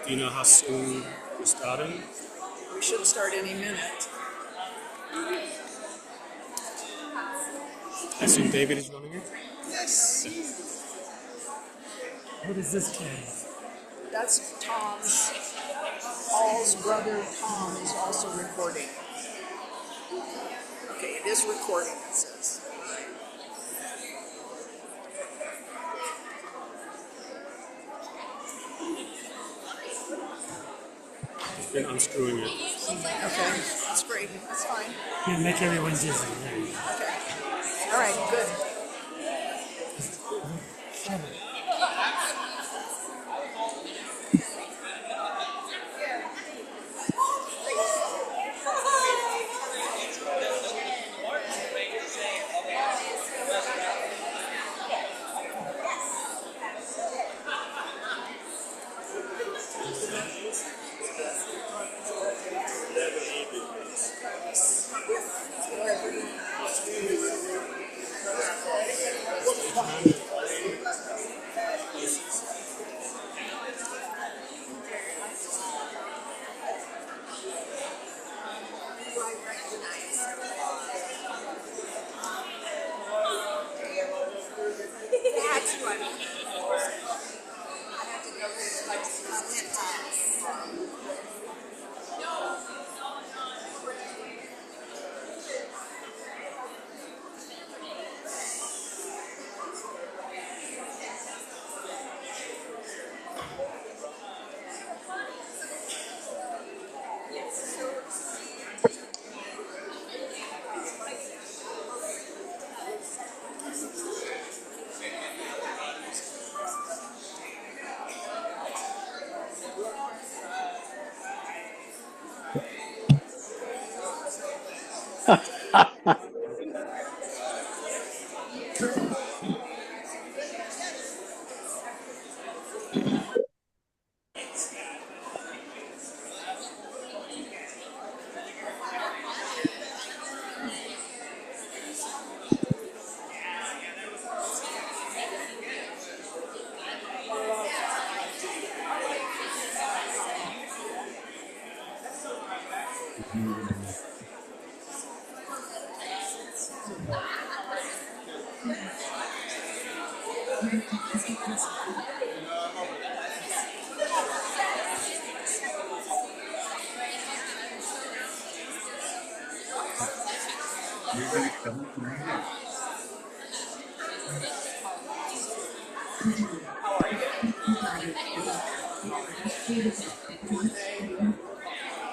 Do you know how soon we're starting? We should start any minute. I assume David is running it. Yes. What is this place? That's Tom's. Paul's brother Tom is also recording. Okay, it is recording, it says. I've been unscrewing it. Okay, that's great. That's fine. Yeah, make everyone dizzy. Okay. All right, good.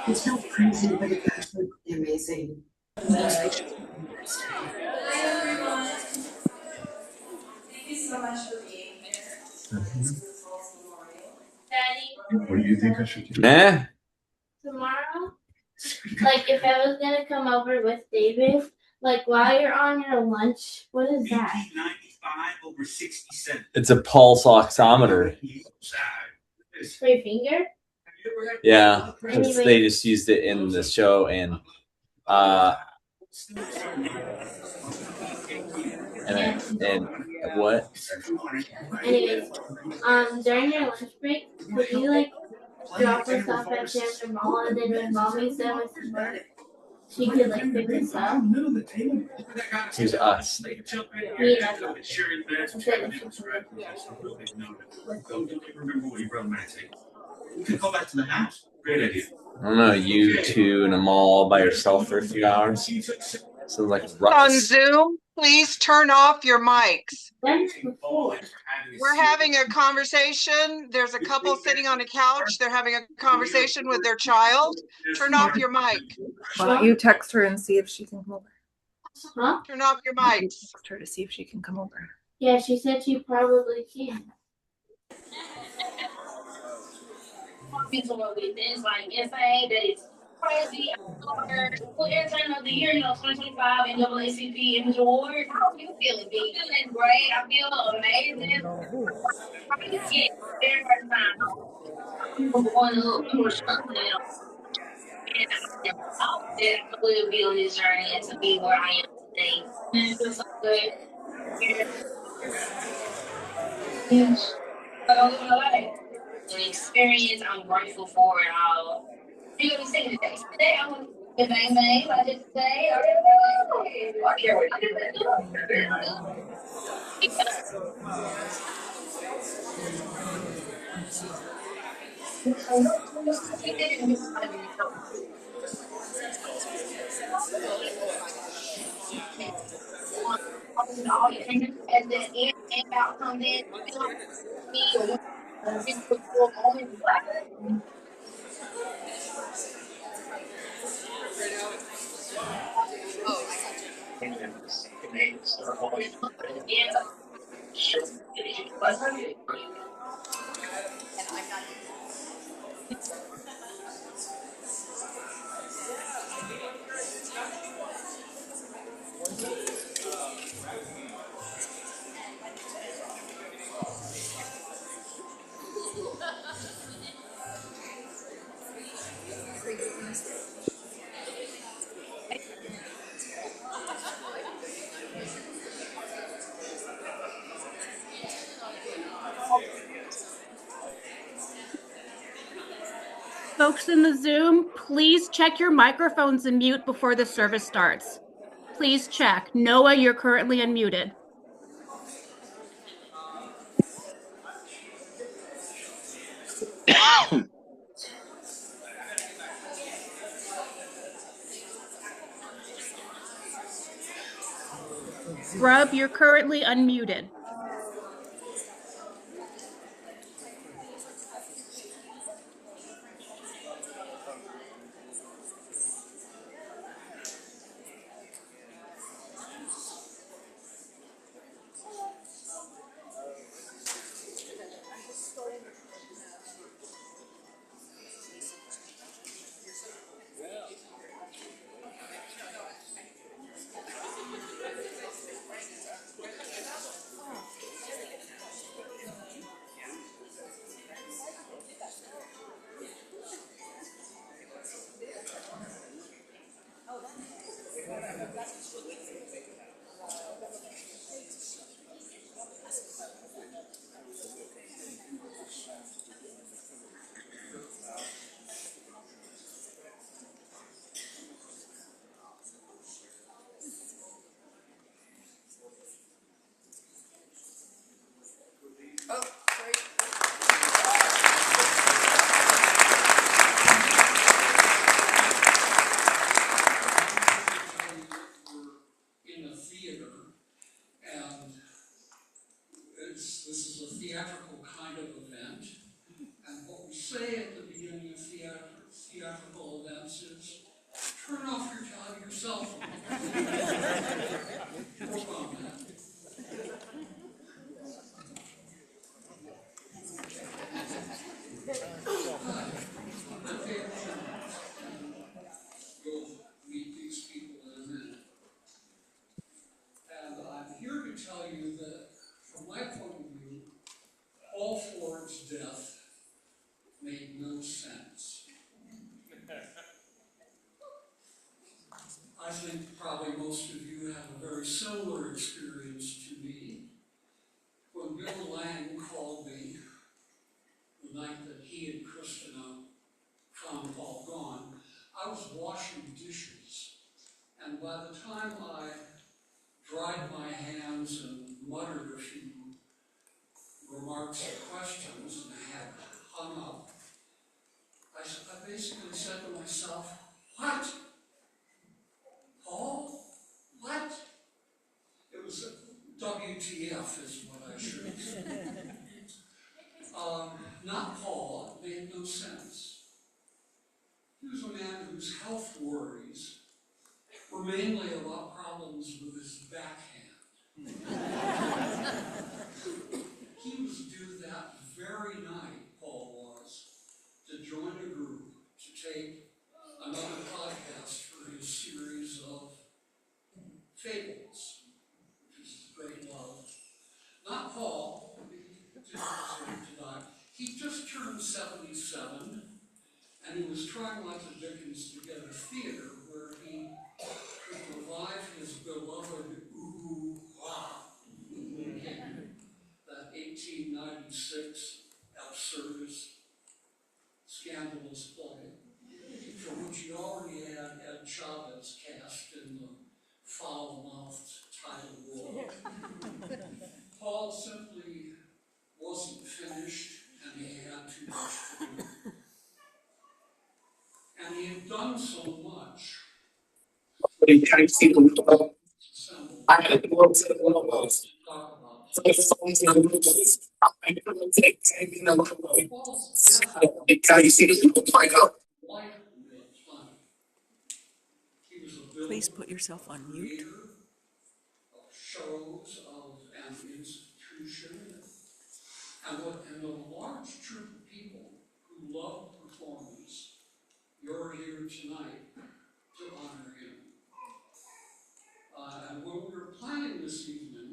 It's not crazy, but it's actually pretty amazing. Hi everyone. Thank you so much for being here. Daddy, What do you think I should do? tomorrow, like if I was gonna come over with David, like while you're on your lunch, what is that? 95 over 60 cents. It's a pulse oximeter. For your finger? Yeah, they just used it in the show, and what? Anyways, during your lunch break, could you like drop us off at Sandra Mall, and then when mommy's done with work, she could like pick us up? Who's us? Me, that's Remember what your brother might say. You could go back to the house. Great idea. I don't know, you two in a mall by yourself for a few hours. Sounds like a On ruckus. Zoom, please turn off your mics. We're having a conversation. There's a couple sitting on a couch. They're having a conversation with their child. Turn off your mic. Why don't you text her and see if she can come over? Huh? Turn off your mics. Text her to see if she can come over. Yeah, she said she probably can. Things like SA that is crazy. Entertainment of the Year, 2025 NAACP Image Award. How are you feeling, B? Feeling great. I feel amazing. Yeah, very first time. I'm going to look more struggling. And I will be on this journey and to be where I am today. And it feels so good. Yes. I don't live my life. an experience. I'm grateful for it all. You're gonna be singing today. Today I want to bang bang by just today. I can't wait. And then in and out comes in, me or Folks in the Zoom, please check your microphones and mute before the service starts. Please check. Noah, you're currently unmuted. Grub, you're currently unmuted. Oh, great. In a theater, and this is a theatrical kind of event, and what we say at the beginning of theatrical events is, turn off your cell phone. Work on that. You'll meet these people in a minute. And I'm here to tell you that, from my point of view, Paul Ford's death made no sense. I think probably most of you have a very similar experience to me. When Bill Lang called me the night that he and Christina found Paul gone, I was washing dishes. And by the time I dried my hands and muttered a few remarks or questions and had hung up, I basically said to myself, what? Paul? What? It was WTF is what I should say. Not Paul, it made no sense. He was a man whose health worries were mainly about problems with his backhand. He was due that very night, Paul was, to join a group to take another podcast for his series of fables, which is great love. Not Paul, he didn't deserve to die. He just turned 77, and he was trying like the Dickens to get a theater where he could revive his beloved ooh-wah, that 1896 absurdist Paul simply wasn't finished, and he had too much to do. And he had done so much. I had to talk about Please put yourself on mute. Of shows of an institution, and a large troop of people who love performance. You're here tonight to honor him. And when we were planning this evening,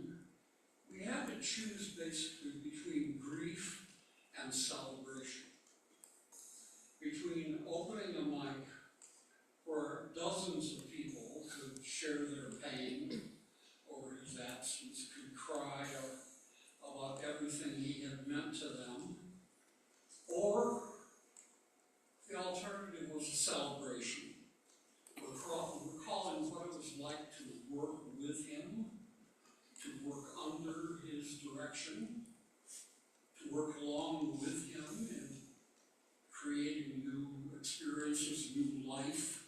we had to choose basically between grief and celebration. Between opening a mic where dozens of people could share their pain over his absence, could cry about everything he had meant to them, or the alternative was a celebration. Recalling what it was like to work with him, to work under his direction, to work along with him in creating new experiences, new life,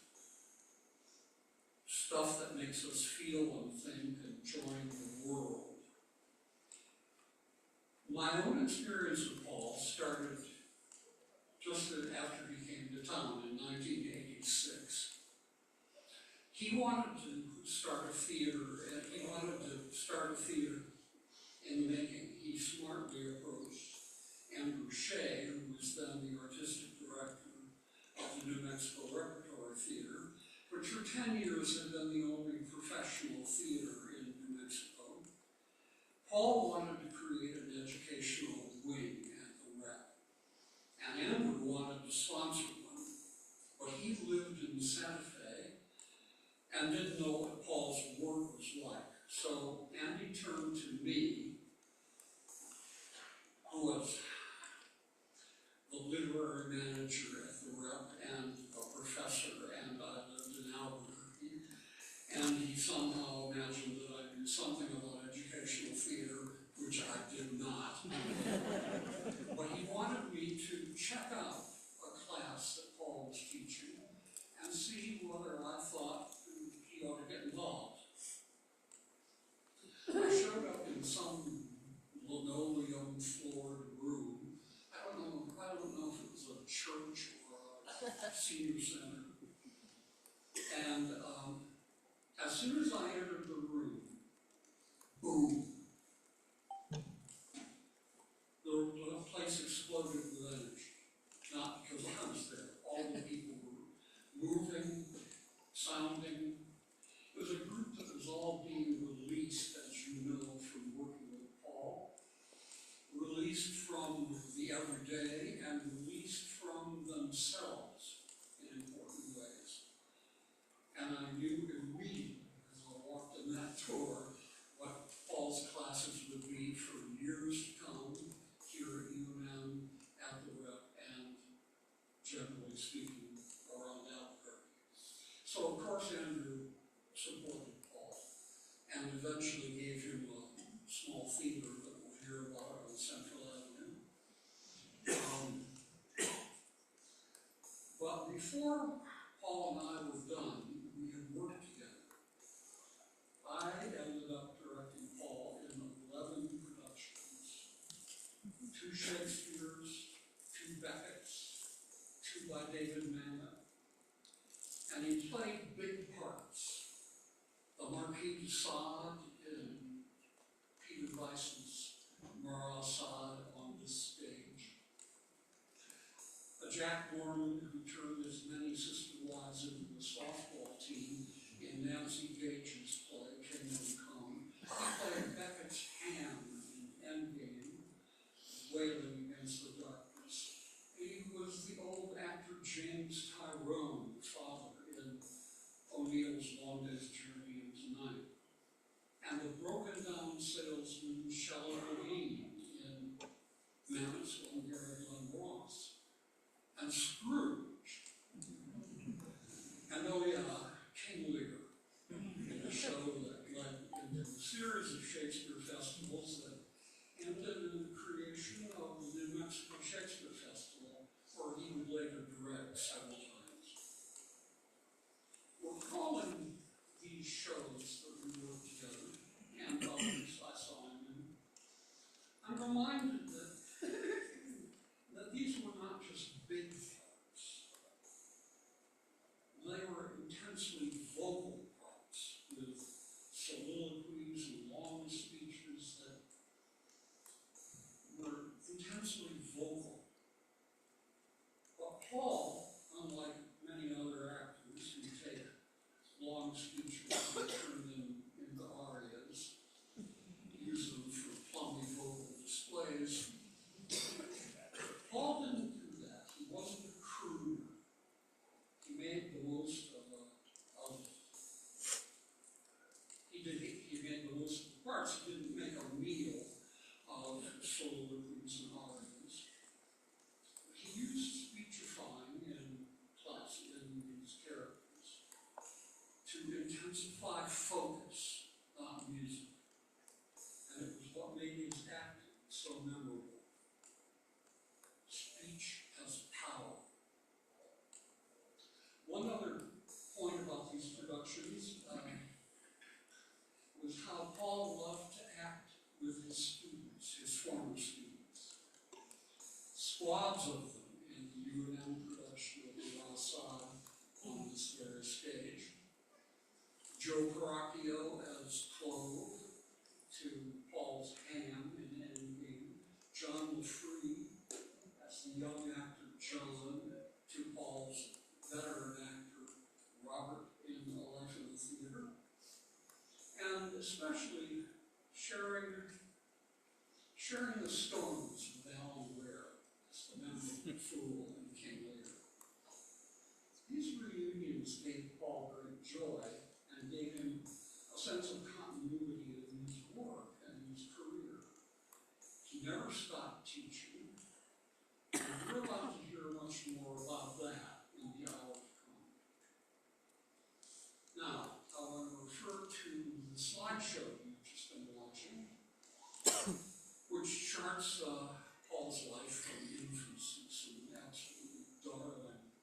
stuff that makes us feel and think and join the world. My own experience with Paul started just after he came to town in 1986. He wanted to start a theater, and he wanted to start a theater in the making. He smartly approached Andrew Shea, who was then the artistic director of the New Mexico Repertory Theater, which for 10 years had been the only professional theater in New Mexico. Paul wanted to create an educational wing at the Rep, and Andrew wanted to sponsor one, but he lived in Santa Fe and didn't know what Paul's work was like. So Andy turned to me, who was the literary manager at the Rep and a professor, and I lived in Albuquerque, and he somehow imagined that I knew something about educational theater, which I did not. But he wanted me to check out a class that Paul was teaching and see whether I thought he ought to get involved. I showed up in some linoleum floored room. I don't know if it was a church or a senior center. And as soon as I entered the room, boom, the place exploded with energy. Not because I was there. All the people were moving, sounding. It was a group that was all being released, as you know, from working with Paul. Released from the everyday and released from themselves in important ways. And I knew immediately, as I walked in that door, what Paul's classes would be for years to come here at UNM, at the Rep, and generally speaking, around Albuquerque. So, of course, Andrew supported Paul and eventually gave him a small theater that we'll hear about on Central Avenue. But before Paul and I were done, we had worked together. I ended up directing Paul in 11 productions. 2 Shakespeare's, 2 Beckett's, 2 by David Mamet. And he played big parts. The Marquis de Sade in Peter Weiss's Marat Sade on this stage. A Jack Norman who turned his many sister wives into a softball team in Nancy Gage's play, Kingdom Come. He played Beckett's hand in Endgame, wailing against the darkness. He was the old actor James Tyrone, father in O'Neill's Long Day's Journey into Night. And the broken down salesman Shelley Levine in Mamet's Glengarry Glen Ross. And Scrooge. And oh yeah, reminded that these were not just big parts. They were intensely vocal parts with soliloquies and long speeches that were intensely vocal. But Paul, unlike many other actors who take long speeches and turn them into arias, use them for plumby vocal displays, Paul didn't do that. He wasn't a crooner. He made the most he made the most of the parts. He didn't make a meal of soliloquies and arias. He used speechifying in his characters to intensify focus, not music. And it was what made his acting so memorable. Speech has power. One other point about these productions was how Paul loved to act with his students, his former students. Squads of them in the UNM production of the Assad on this very stage. Joe Paracchio as Clove to Paul's Ham in Endgame. John LaFree as the young actor John to Paul's veteran actor Robert in A Life in the Theater. And especially sharing the storms with Alan Ware as the memorable fool in King Lear. These reunions gave Paul great joy and gave him a sense of continuity in his work and his career. He never stopped teaching, and we're about to hear much more about that in the hour to come. Now, I want to refer to the slideshow you've just been watching, which charts Paul's life from infancy, some absolutely darling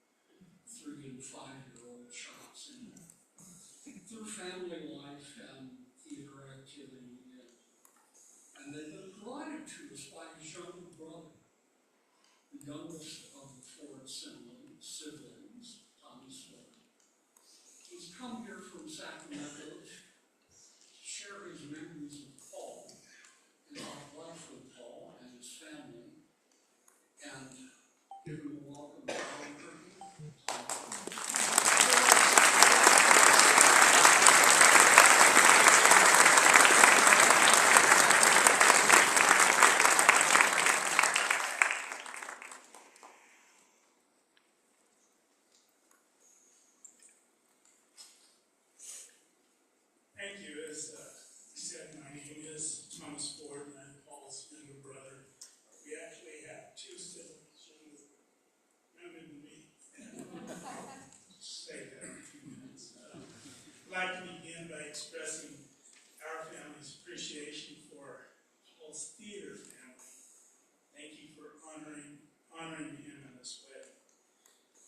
3- and 5-year-old shots in through family life and theater activity, and they've been provided to us by his younger brother, the youngest of the Ford siblings, Thomas Ford. He's come here from Sacramento to share his memories of Paul, his life with Paul and his family, and give him a welcome to Albuquerque. Thank you. As he said, my name is Thomas Ford, and I'm Paul's younger brother. We actually have 2 siblings younger than me. Stay there in a few minutes. I'd like to begin by expressing our family's appreciation for Paul's theater family. Thank you for honoring him in this way.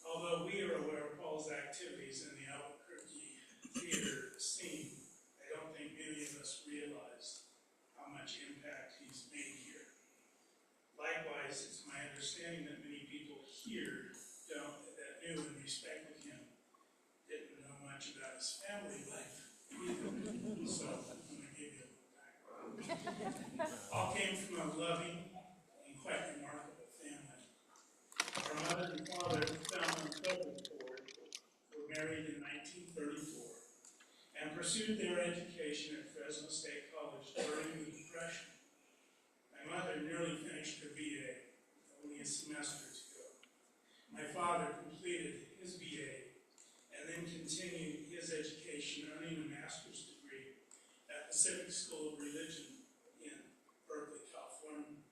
Although we are aware of Paul's activities in the Albuquerque theater scene, I don't think many of us realize how much impact he's made here. Likewise, it's my understanding that many people here that knew and respected him didn't know much about his family life either. So I'm going to give you a little background. All came from a loving and quite remarkable family. Our mother and father, Thelma and Philip Ford, were married in 1934 and pursued their education at Fresno State College during the Depression. My mother nearly finished her BA with only a semester to go. My father completed his BA and then continued his education, earning a master's degree at Pacific School of Religion in Berkeley, California.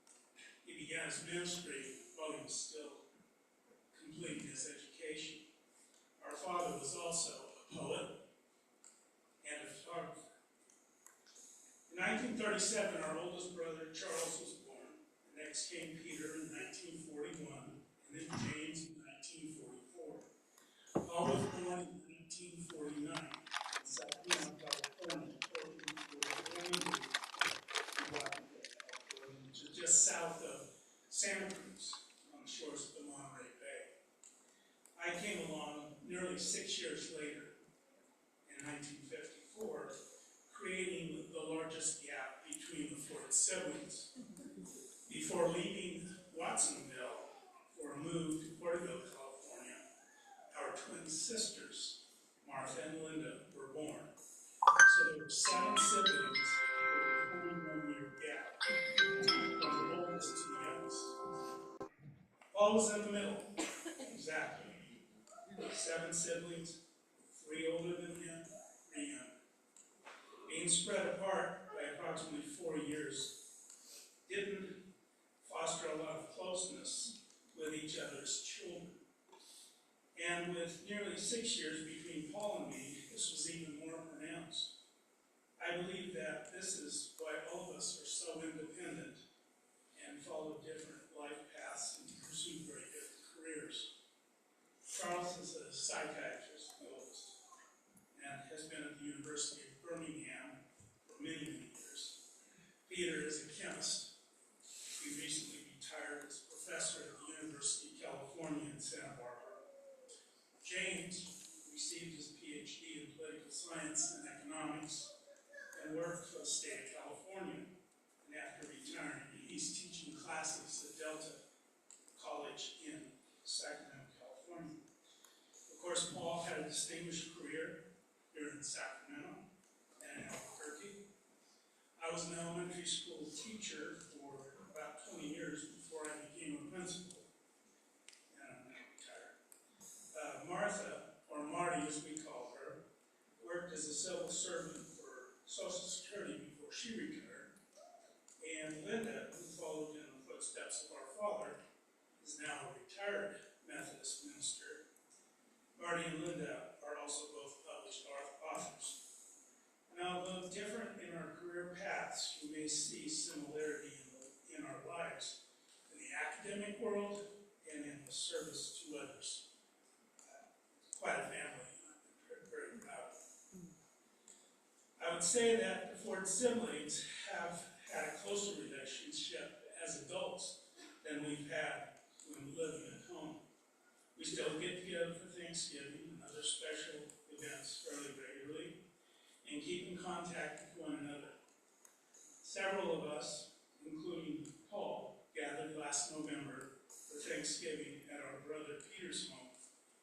He began his ministry while he was still completing his education. Our father was also a poet and a photographer. In 1937, our oldest brother, Charles, was born. Next came Peter in 1941, and then James in 1944. Paul was born in 1949 in Sacramento, California, working for a family in Guadalupe, California, which is just south of Santa Cruz on the shores of the Monterey Bay. I came along nearly 6 years later in 1954, creating the largest gap between the Ford siblings. Before leaving Watsonville for a move to Porterville, California, our twin sisters, Martha and Linda, were born. So there were 7 siblings with a 21-year gap from the oldest to the youngest. Paul was in the middle, exactly. 7 siblings, 3 older than him, 3 younger. Being spread apart by approximately 4 years didn't foster a lot of closeness with each other's children. And with nearly 6 years between Paul and me, this was even more pronounced. I believe that this is why all of us are so independent and follow different life paths and pursue very different careers. Charles is a psychiatrist, and has been at the University of Birmingham for many, many years. Peter is a chemist. He recently retired as professor at the University of California in Santa Barbara. James received his PhD in political science and economics and worked for the state of California. And after retiring, he's teaching classes at Delta College in Sacramento, California. Of course, Paul had a distinguished career here in Sacramento and in Albuquerque. I was an elementary school teacher for about 20 years before I became a principal, and I'm now retired. Martha, or Marty as we call her, worked as a civil servant for Social Security before she retired, and Linda, who followed in the footsteps of our father, is now a retired Methodist minister. Marty and Linda are also both published authors. And although different in our career paths, you may see similarity in our lives, in the academic world and in the service to others. Quite a family, I'm very proud of. I would say that the Ford siblings have had a closer relationship as adults than we've had when living at home. We still get together for Thanksgiving and other special events fairly regularly, and keep in contact with one another. Several of us, including Paul, gathered last November for Thanksgiving at our brother Peter's home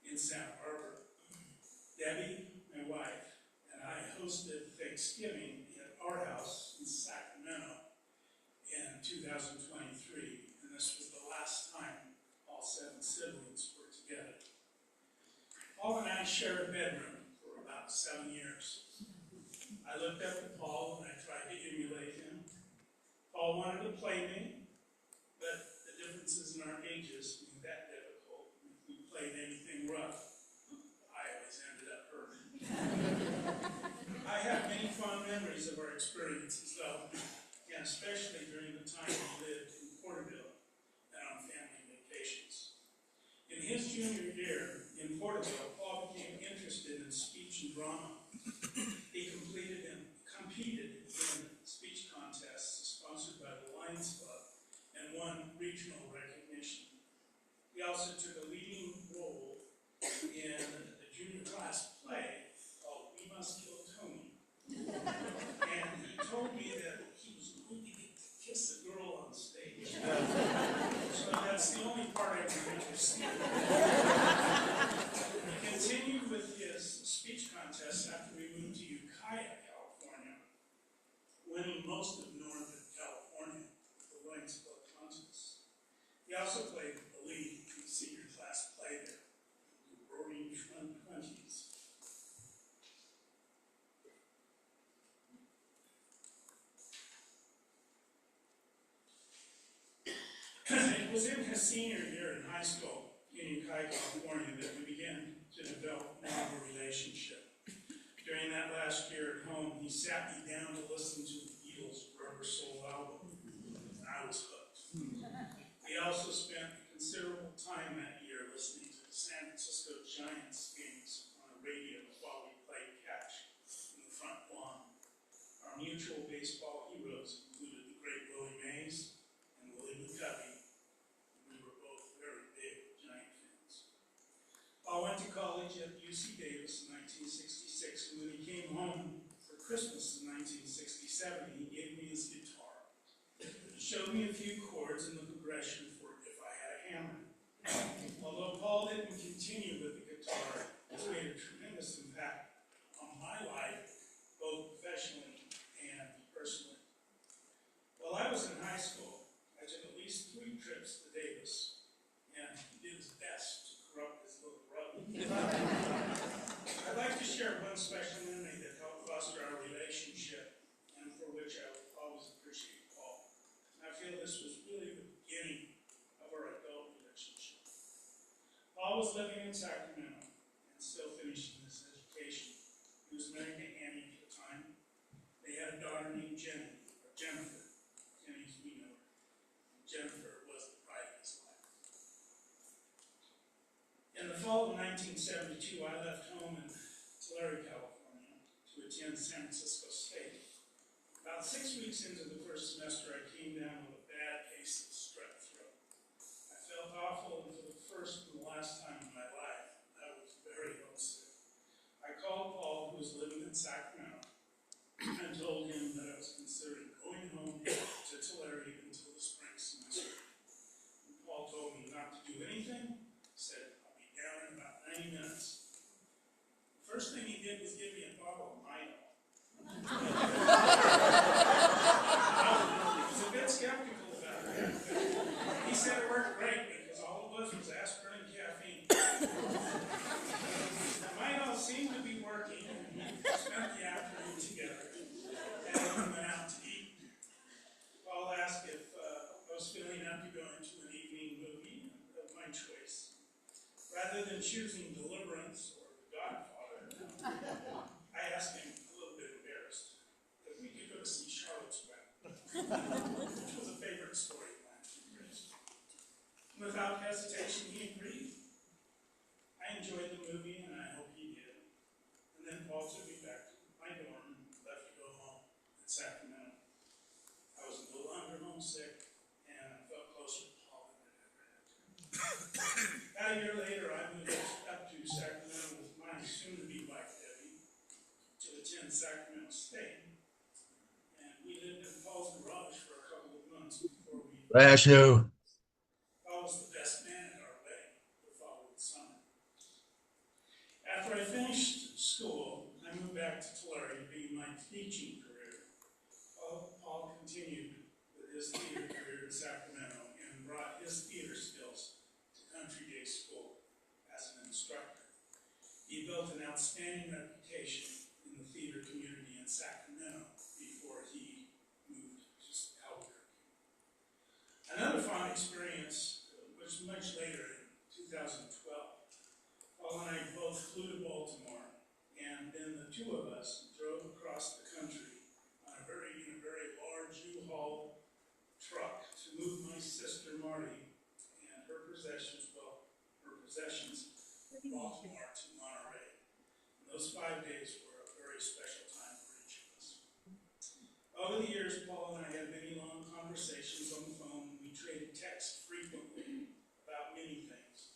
in Santa Barbara. Debbie, my wife, and I hosted Thanksgiving at our house in Sacramento in 2023, and this was the last time all 7 siblings were together. Paul and I shared a bedroom for about 7 years. I looked up to Paul and I tried to emulate him. Paul wanted to play me, but the differences in our ages made that difficult. If we played anything rough, I always ended up hurting. I have many fond memories of our experiences, though, and especially during the time we lived in Porterville and on family vacations. In his junior year in Porterville, Paul became interested in speech and drama. He competed in speech contests sponsored by the Lions Club and won regional recognition. He also took a leading role in the junior class play called We Must Kill Tony. And he told me that he was going to get to kiss a girl on stage. So that's the only part I remember seeing. He continued with his speech contests after we moved to Ukiah, California, winning most of Northern California with the Lions Club contests. He also played the lead in the senior class play there, the Roaring 20s. It was in his senior year in high school in Ukiah, California, that we began to develop more of a relationship. During that last year at home, he sat me down to listen to the Beatles' Rubber Soul album, and I was hooked. He also spent considerable time that year listening to the San Francisco Giants games on the radio while we played catch in the front lawn. Our mutual baseball heroes included the great Willie Mays and UC Davis in 1966, and when he came home for Christmas in 1967, he gave me his guitar. He showed me a few chords and the progression for If I Had a Hammer. Although Paul didn't continue with the guitar, it's made a tremendous impact on my life, both professionally and personally. While I was in high school, I took at least 3 trips to Davis, and he did his best to corrupt his little brother. I'd like to share one special memory that helped foster our relationship, and for which I will always appreciate Paul. I feel this was really the beginning of our adult relationship. Paul was living in Sacramento and still finishing his education. He was married to Annie at the time. They had a daughter named Jenny, or Jennifer. Jenny, as we know her. Jennifer was the pride of his life. In the fall of 1972, I left home in Tulare, California, to attend San Francisco State. About 6 weeks into the first semester, I came down with a bad case of strep throat. I felt awful, and for the first and the last time in my life, I was very homesick. I called Paul, who was living in Sacramento, and told him that I was considering going home to Tulare until the spring semester. And Paul told me not to do anything. He said, I'll be down in about 90 minutes. The first thing he did was give me a bottle of Milo. I was a bit skeptical about it. He said it worked great because all it was aspirin and caffeine. Now, Milo seemed to be working, and we spent the afternoon together, and then we went out to eat. Paul asked if I was feeling up to going to an evening movie of my choice. Rather than choosing Deliverance or The Godfather, I asked him, a little bit embarrassed, if we could go to see Charlotte's Web, which was a favorite story of mine. Without hesitation, he agreed. I enjoyed the movie, and I hope he did. And then Paul took me back to my dorm and left to go home in Sacramento. I was no longer homesick, and I felt closer to Paul than I'd ever had to. About a year later, I moved up to Sacramento with my soon-to-be wife, Debbie, to attend Sacramento State. And we lived in Paul's garage for a couple of months before we... Paul was the best man at our wedding the following summer. After I finished school, I moved back to Tulare to begin my teaching career. Paul continued with his theater career in Sacramento and brought his theater skills to Country Day School as an instructor. He built an outstanding reputation in the theater community in Sacramento before he moved to Albuquerque. Another fond experience was much later in 2012. Paul and I both flew to Baltimore, and then the two of us drove across the country on a very large U-Haul truck to move my sister Marty and her possessions from Baltimore to Monterey. And those 5 days were a very special time for each of us. Over the years, Paul and I had many long conversations on the phone. We traded texts frequently about many things.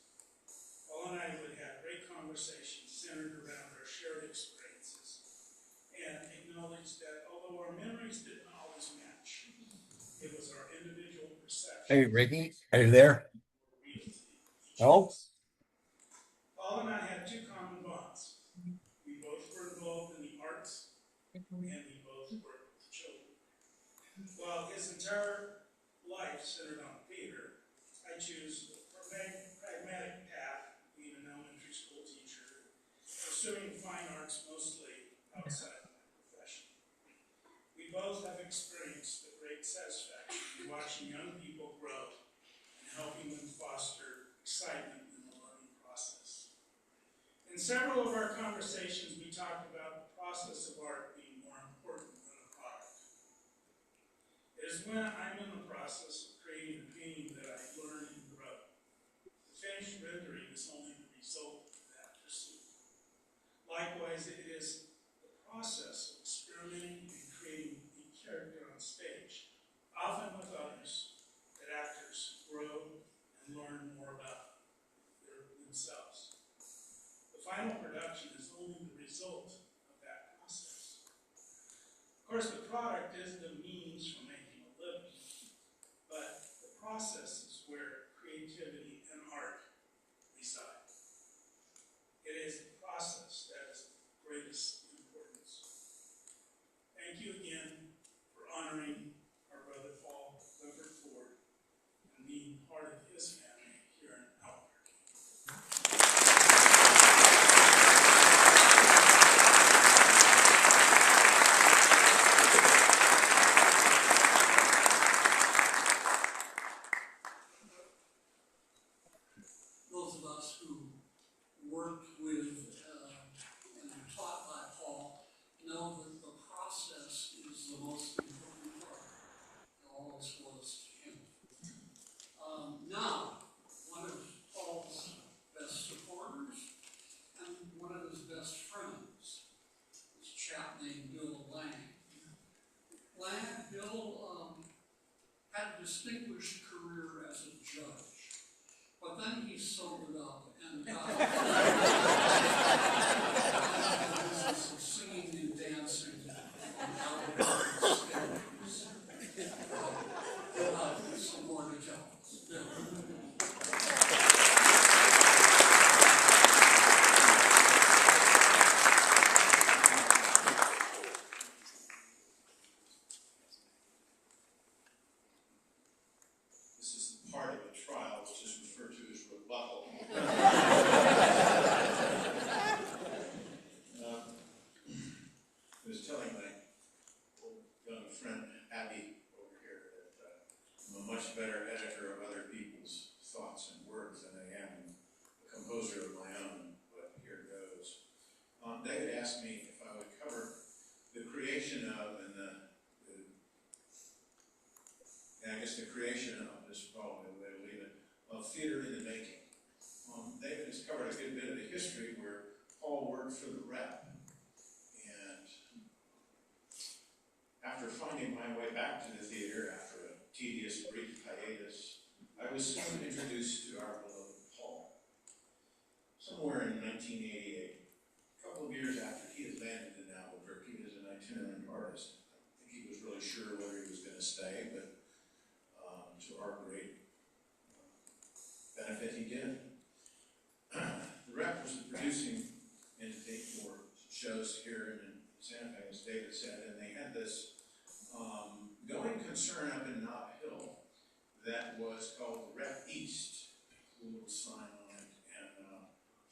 Paul and I would have great conversations centered around our shared experiences and acknowledged that although our memories didn't always match, it was our individual perception. Hey, Ricky, are you there? Hello? Paul and I had 2 common bonds. We both were involved in the arts, and we both worked with children. While his entire life centered on theater, I choose a pragmatic path, being an elementary school teacher, pursuing fine arts mostly outside of my profession. We both have experienced the great satisfaction in watching young people grow and helping them foster excitement in the learning process. In several of our conversations, we talked about the process of art being more important than the product. It is when I'm in the process of creating a painting that I learn and grow. The finished rendering is only the result of that pursuit. Likewise, it is the process of experimenting and creating a character on stage, often with others, that actors grow and learn more about themselves. The final production process is where creativity and art reside. It is the process that is of greatest importance. Thank you again for honoring our brother Paul Clifford Ford and being part of his family here in Albuquerque. Those of us who worked with and are taught by Paul know that the process is the most important part. It always was to him. Now, one of Paul's best supporters and one of his best friends is a chap named Bill Lang. Bill had a distinguished career as a judge. But then he sobered up and got into the business of singing and dancing on Albuquerque stages. Some more to tell. This is the part of the trial which is referred to as rebuttal. I was telling my old young friend Abby over here that I'm a much better editor of other people's thoughts and words than I am a composer of my own, but here goes. David asked me if I would cover the creation of and the creation of is probably the way to leave it, of theater in the making. David has covered a good bit of the history where Paul worked for the Rep. And after finding my way back to the theater after a tedious, brief hiatus, I was soon introduced to our beloved Paul. Somewhere in 1988, a couple of years after he had landed in Albuquerque as an itinerant artist. I think he was really sure whether he was going to stay, but to our great benefit, he did. The Rep was the producing entity for shows here in Santa Fe, as David said, and they had this going concern up in Nob Hill that was called the Rep East, a little sign on it, and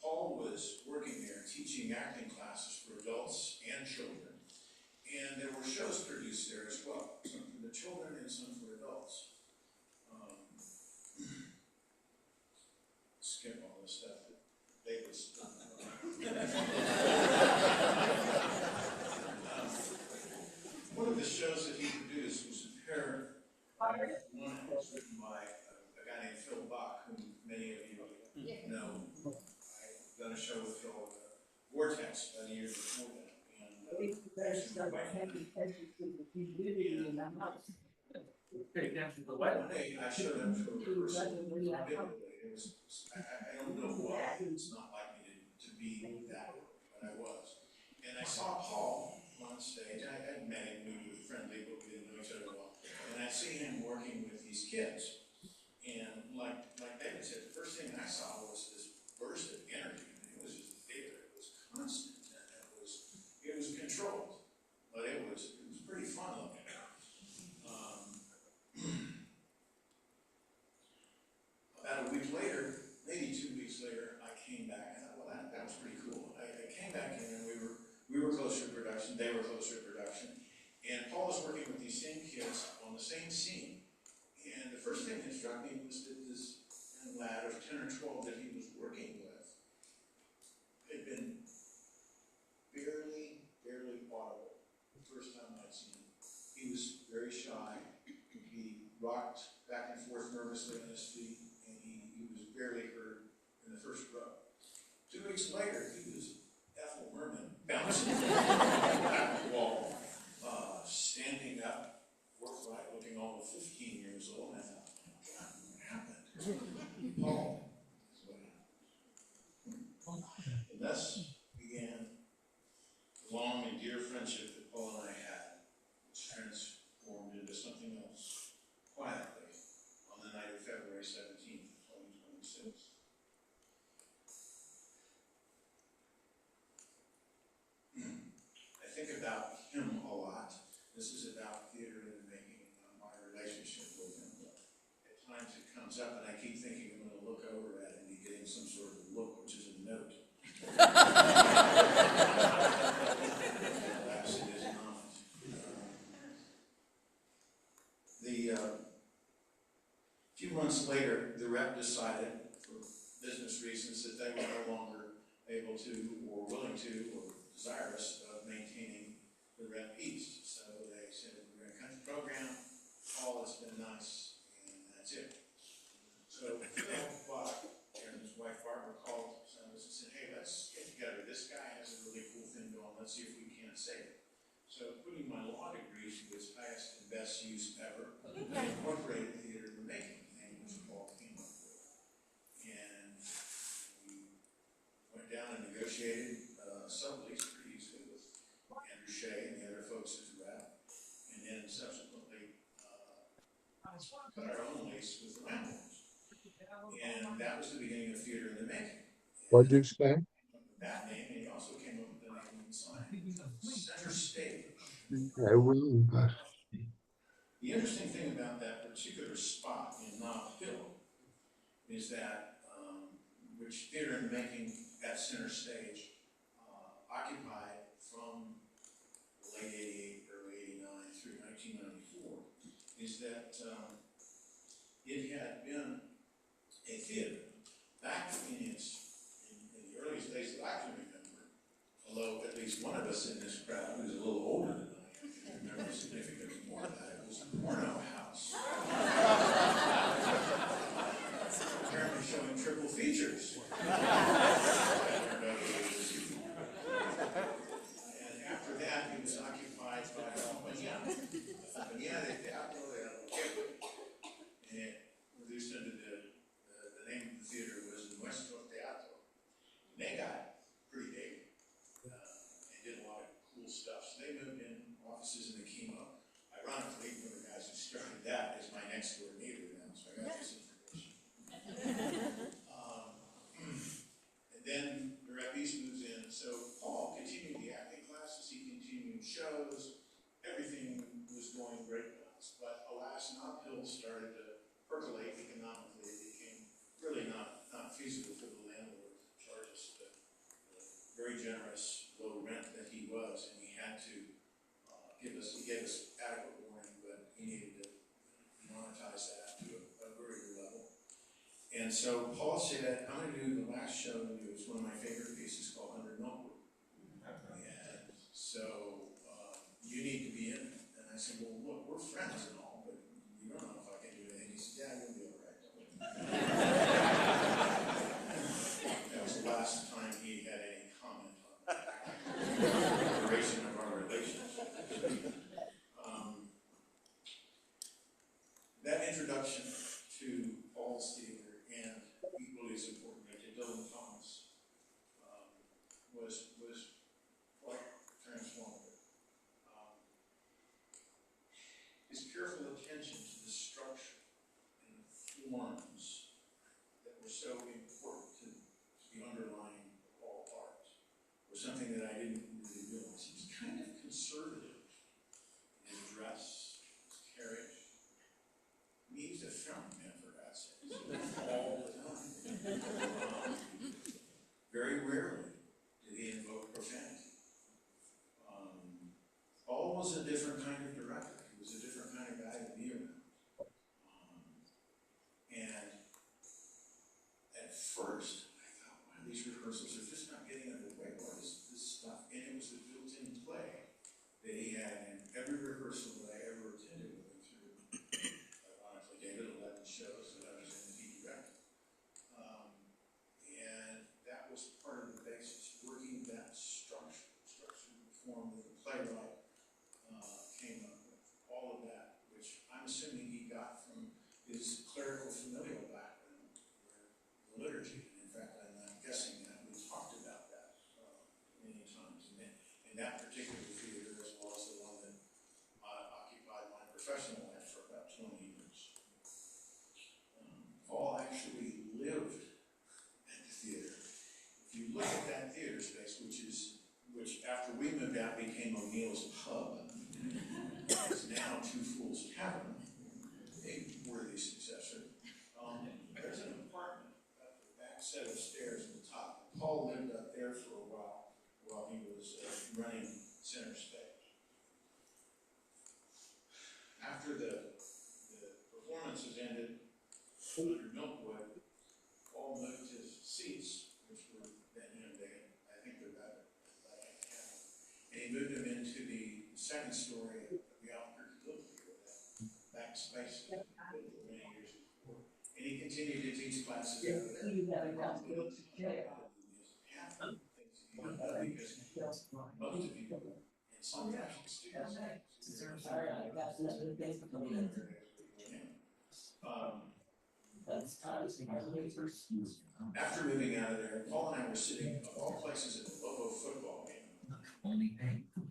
Paul was working there teaching acting classes for adults and children, and there were shows produced there as well, some for the children and some for adults. Skip all the stuff that David's done. One of the shows that he produced was a pair. One was written by a guy named Phil Bach, whom many of you know. I've done a show with Phil, Vortex, about a year before that. One day I showed up to a rehearsal. I don't know why. It's not like me to be that way, but I was. And I saw Paul on stage. I had met him, we were friendly, but we didn't know each other well. And I see him working with these kids. And like David said, the first thing I saw was this burst of energy. I mean, it was just theater. It was constant. And it was controlled. But it was pretty fun looking. About a week later, maybe 2 weeks later, I came back and I thought, well, that was pretty cool. I came back in and we were closer to production, they were closer to production, and Paul was working with these same kids on the same scene. And the first thing that struck me was that this young lad of 10 or 12 that he was working with had been barely audible the first time I'd seen him. He was very shy. He rocked back and forth nervously on his feet. He was barely heard in the first row. 2 weeks later, he was Ethel Merman bouncing back the wall, standing up, forthright, looking almost 15 years old. And I thought, God, what happened? Paul is what happened. And thus began the long and dear friendship that Paul and I had, which transformed into something else quietly on the night of comes up and I keep thinking I'm gonna look over at it and be getting some sort of look, which is a note. Alas, it is not. A few months later, the rep decided, for business reasons, that they were no longer able to, or willing to, or desirous of maintaining the Rep East. So they said, we're gonna cut the program, all has been nice, and that's it. So Phil Buck and his wife Barbara called us and said, hey, let's get together. This guy has a really cool thing going. Let's see if we can't save it. So putting my law degree to its highest and best use ever, I incorporated theater in the making, and which Paul came up with. And we went down and negotiated a sublease pretty easily with Andrew Shea and the other folks at the rep, and then subsequently put our own lease with the landlords. And that was the beginning of theater in the making. What'd you say? That name, and he also came up with the name of the sign, Center Stage. I will, but The interesting thing about that particular spot in Nob Hill is that, which theater in the making at Center Stage occupied from late 88, early 89 through 1994, is that it had been a theater back in the earliest days that I can remember, although at least one of us in this crowd who's a little older than I am can remember significantly more of that. It was a porno house. Apparently showing triple features. And after that, it was occupied by Compañía de Teatro de Albuquerque. And it reduced into the name of the theater was Nuestro Teatro. And they got pretty big and did a lot of cool stuff. So they moved in offices in the Chemo. Ironically, one of the guys who started that is my next door neighbor now, so I got this information. And then the Rep East moves in. So Paul continued the acting classes, he continued shows, everything was going great with us. But alas, Nob Hill started to percolate economically. It became really not feasible for the landlord to charge us the very generous low rent that he was, and he had to he gave us adequate warning, but he needed to monetize that to a very good level. And so Paul said, I'm going to do the last show I'm going to do. It's one of my favorite pieces called Under Milkwood. And so you need to be in it. And I said, well, look, we're friends and all, but you don't know if I can do anything. He said, yeah, you'll be all right. That was the last time he had any comment on that. The duration of our relationship. That introduction to Paul's theater and equally as importantly to Dylan Thomas was quite transformative. His careful attention to the structure and the forms that were so important to the underlying all art was something that I didn't really realize. He was kind of conservative in his dress, his carriage. I mean, he's a film man, for God's sake. All the time. Very rarely did he invoke profanity. Paul was a different kind of director. He was a different kind of guy to be around. And at first, I thought, wow, these rehearsals are just not getting underway. What is this stuff? And it was the built-in play that he had in every rehearsal that I ever attended with him through. Ironically, David 11 shows that I was in that he directed. And that was part of the basis, working that structure form that the playwright came up with. All of that, which I'm assuming he got from his clerical familial background, the liturgy. In fact, I'm guessing that we talked about that many times. And that particular theater, as well as the one that occupied my professional life for about 20 years. Paul actually lived at the theater. If you look at that theater space, which after we moved out became O'Neill's Pub, is now Two Fools Tavern, a worthy successor. running center stage. After the performances ended under Milkwood, Paul moved his seats, which were then, I think they're better, but I have. And he moved them into the second story of the Albuquerque Little Theater, that back space that he built for many years before. And he continued to teach classes out there. Half of the things that he did because most of you, and sometimes the students, after moving out of there, Paul and I were sitting of all places at the Lobo football game.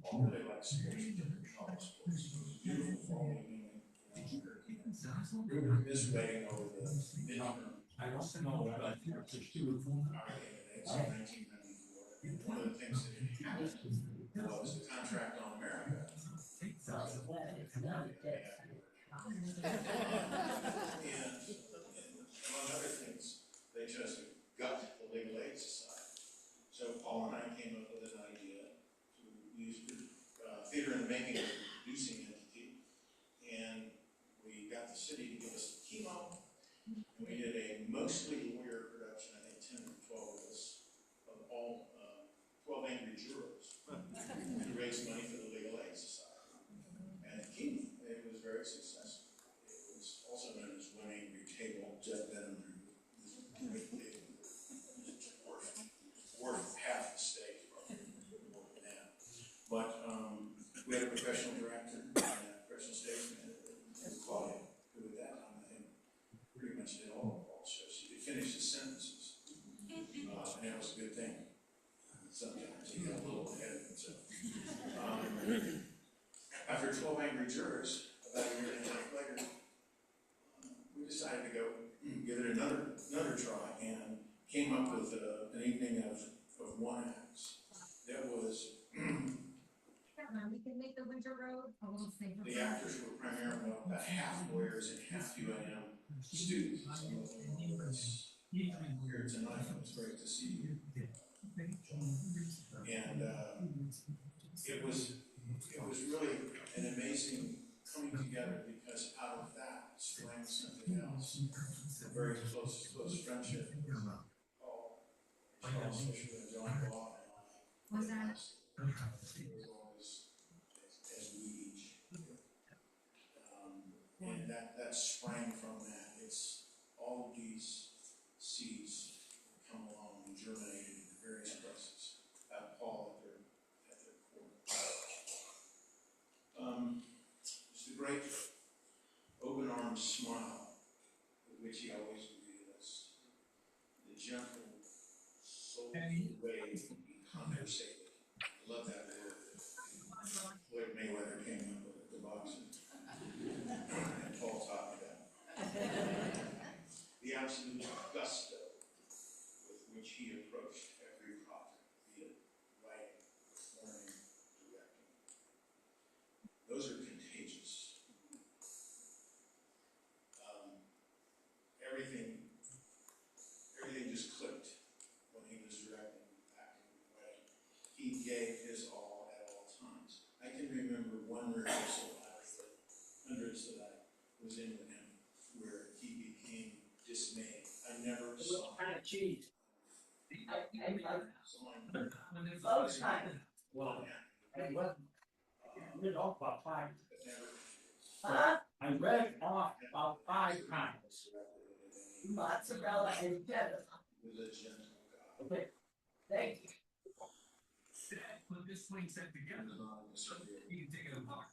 Paul really likes sports, different college sports. It was a beautiful fall evening in Albuquerque. We were commiserating over the midterm. I also know that our candidates in 1994. And one of the things that happened was the contract on America. And among other things, they chose to gut the Legal Aid Society. So Paul and I came up with an idea to use theater in the making as a producing entity, and we got the city to give us the chemo, and we did a mostly lawyer production, I think 10 or 12 of us, of all 12 Angry Jurors, to raise money for the Legal Aid Society. And it was very successful. It was also known as One Angry Table. Jeff Benham, this great table, worth half the state, probably more than that. But we had a professional director and a professional stage manager, Claudia, who at that time I think pretty much did all of Paul's shows. She could finish his sentences, and that was a good thing. Sometimes he got a little ahead of himself. After 12 Angry Jurors, about a year and a half later, we decided to go give it another try and came up with an evening of one acts. That was we can make the winter road a little safer. the actors were primarily about half lawyers and half UNM students. Some of them were here tonight. It was great to see you. And it was really an amazing coming together, because out of that sprang something else. A very close friendship with Paul, Charles Fisher, and John Law, and Was that? it was always as we each. And that sprang from that. It's all of these seeds come along and germinated in various places. Paul at their core. It's the great open-armed smile with which he always greeted us. The gentle, soulful way he conversated. I love that word that Floyd Mayweather came up with at the boxing. And Paul taught me that. The absolute gusto with which he approached every project, be it writing, performing, directing. Those are contagious. Everything just clicked when he was directing, acting, writing. He gave his all at all times. I can remember one rehearsal out of the hundreds that I was in with him where he became dismayed. I never saw him. Cheese. Well, It wasn't. Read off about 5. Huh? I read off about 5 times. Mozzarella and cheddar. Okay. Thank you. Put this swing set together. You can take it apart.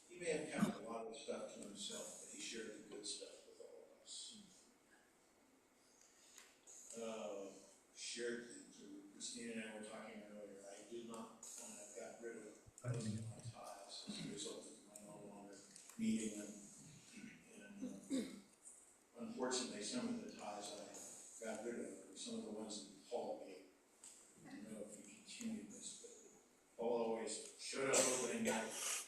He may have kept a lot of stuff to himself, but he shared the good stuff with all of us. Shared things. Christina and I were talking earlier. I did not, when I got rid of most of my ties as a result of my no longer meeting them. And unfortunately, some of the ties I got rid of were some of the ones that Paul gave. I don't know if he continued this, but Paul always showed up opening night with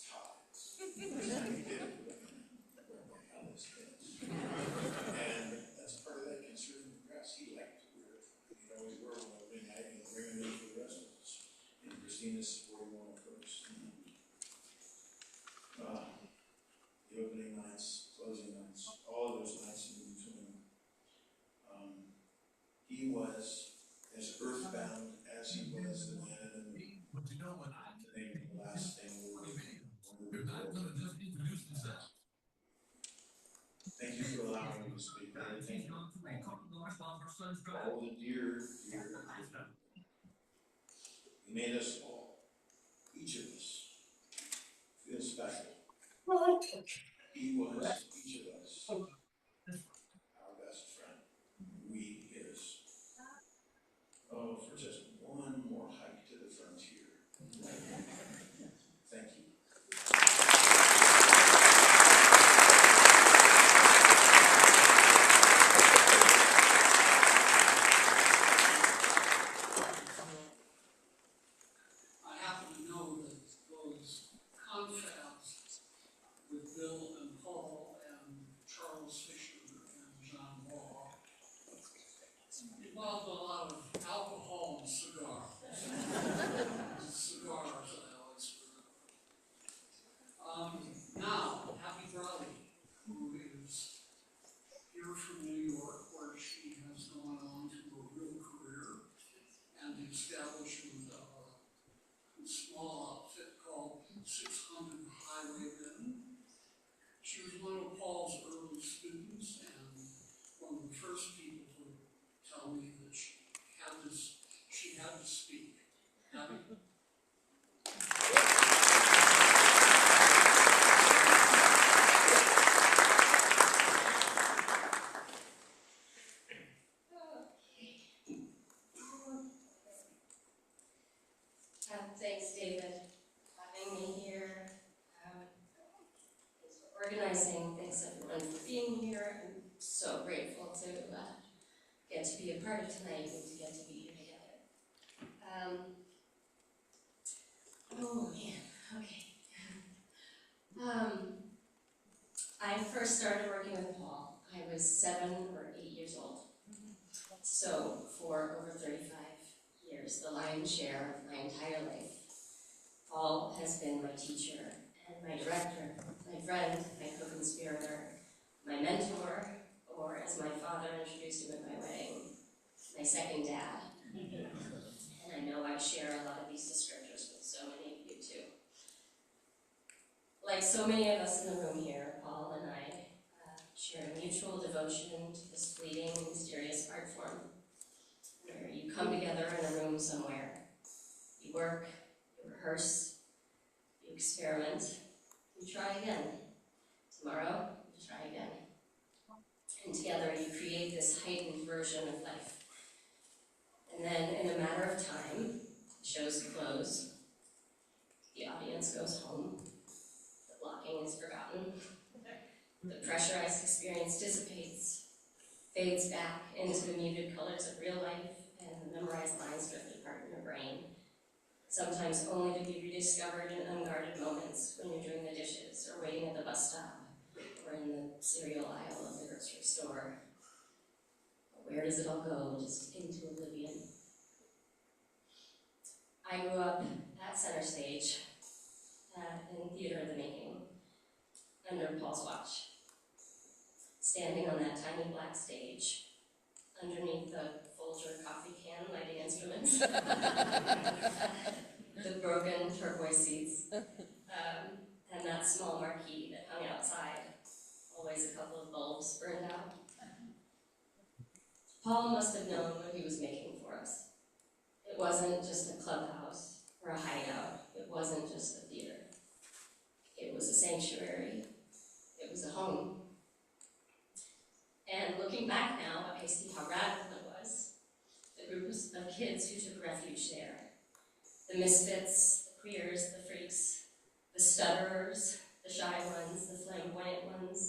ties. He did it. Where the hell is this? And that's part of that conservative press. He liked to wear it. He'd always wear one opening night. to speak anything. All the dear. He made us all, each of us, feel special. He was each of us, our best friend. We his. Oh, for just one more hike to the frontier. Thank you. I happen to know that those confabs with Bill and Paul and Charles Fisher and John Law involved a lot of alcohol and cigars. Cigars, I always remember. Now, Happy Browdy, who is here from New York, where she has gone on to a real career and the establishment of a small outfit called 600 Highwaymen. She was one of Paul's early students and one of the first people to tell me that she had to speak. Happy? Thanks, David, for having me here. Thanks for organizing. Thanks, everyone, for being here. I'm so grateful to get to be a part of tonight and to get to be here together. Oh, man. Okay. I first started working with Paul. I was 7 or 8 years old. So for over 35 years, the lion's share of my entire life, Paul has been my teacher and my director, my friend, my co-conspirator, my mentor, or as my father introduced him at my wedding, my second dad. And I know I share a lot of these descriptors with so many of you too. Like so many of us in the room here, Paul and I share a mutual devotion to this fleeting, mysterious art form, where you come together in a room somewhere, you work, you rehearse, you experiment, you try again. Tomorrow, you try again. And together you create this heightened version of life. And then in a matter of time, the shows close, the audience goes home, the blocking is forgotten, the pressurized experience dissipates, fades back into the muted colors of real life, and the memorized lines drift apart in your brain, sometimes only to be rediscovered in unguarded moments when you're doing the dishes or waiting at the bus stop or in the cereal aisle of the grocery store. But where does it all go? Just into oblivion. I grew up at Center Stage in Theater of the Making under Paul's watch. Standing on that tiny black stage, underneath the Folger coffee can lighting instruments, the broken turquoise seats, and that small marquee that hung outside, always a couple of bulbs burned out. Paul must have known what he was making for us. It wasn't just a clubhouse or a hideout. It wasn't just a theater. It was a sanctuary. It was a home. And looking back now, I see how radical it was. The groups of kids who took refuge there. The misfits, the queers, the freaks, the stutterers, the shy ones, the flamboyant ones,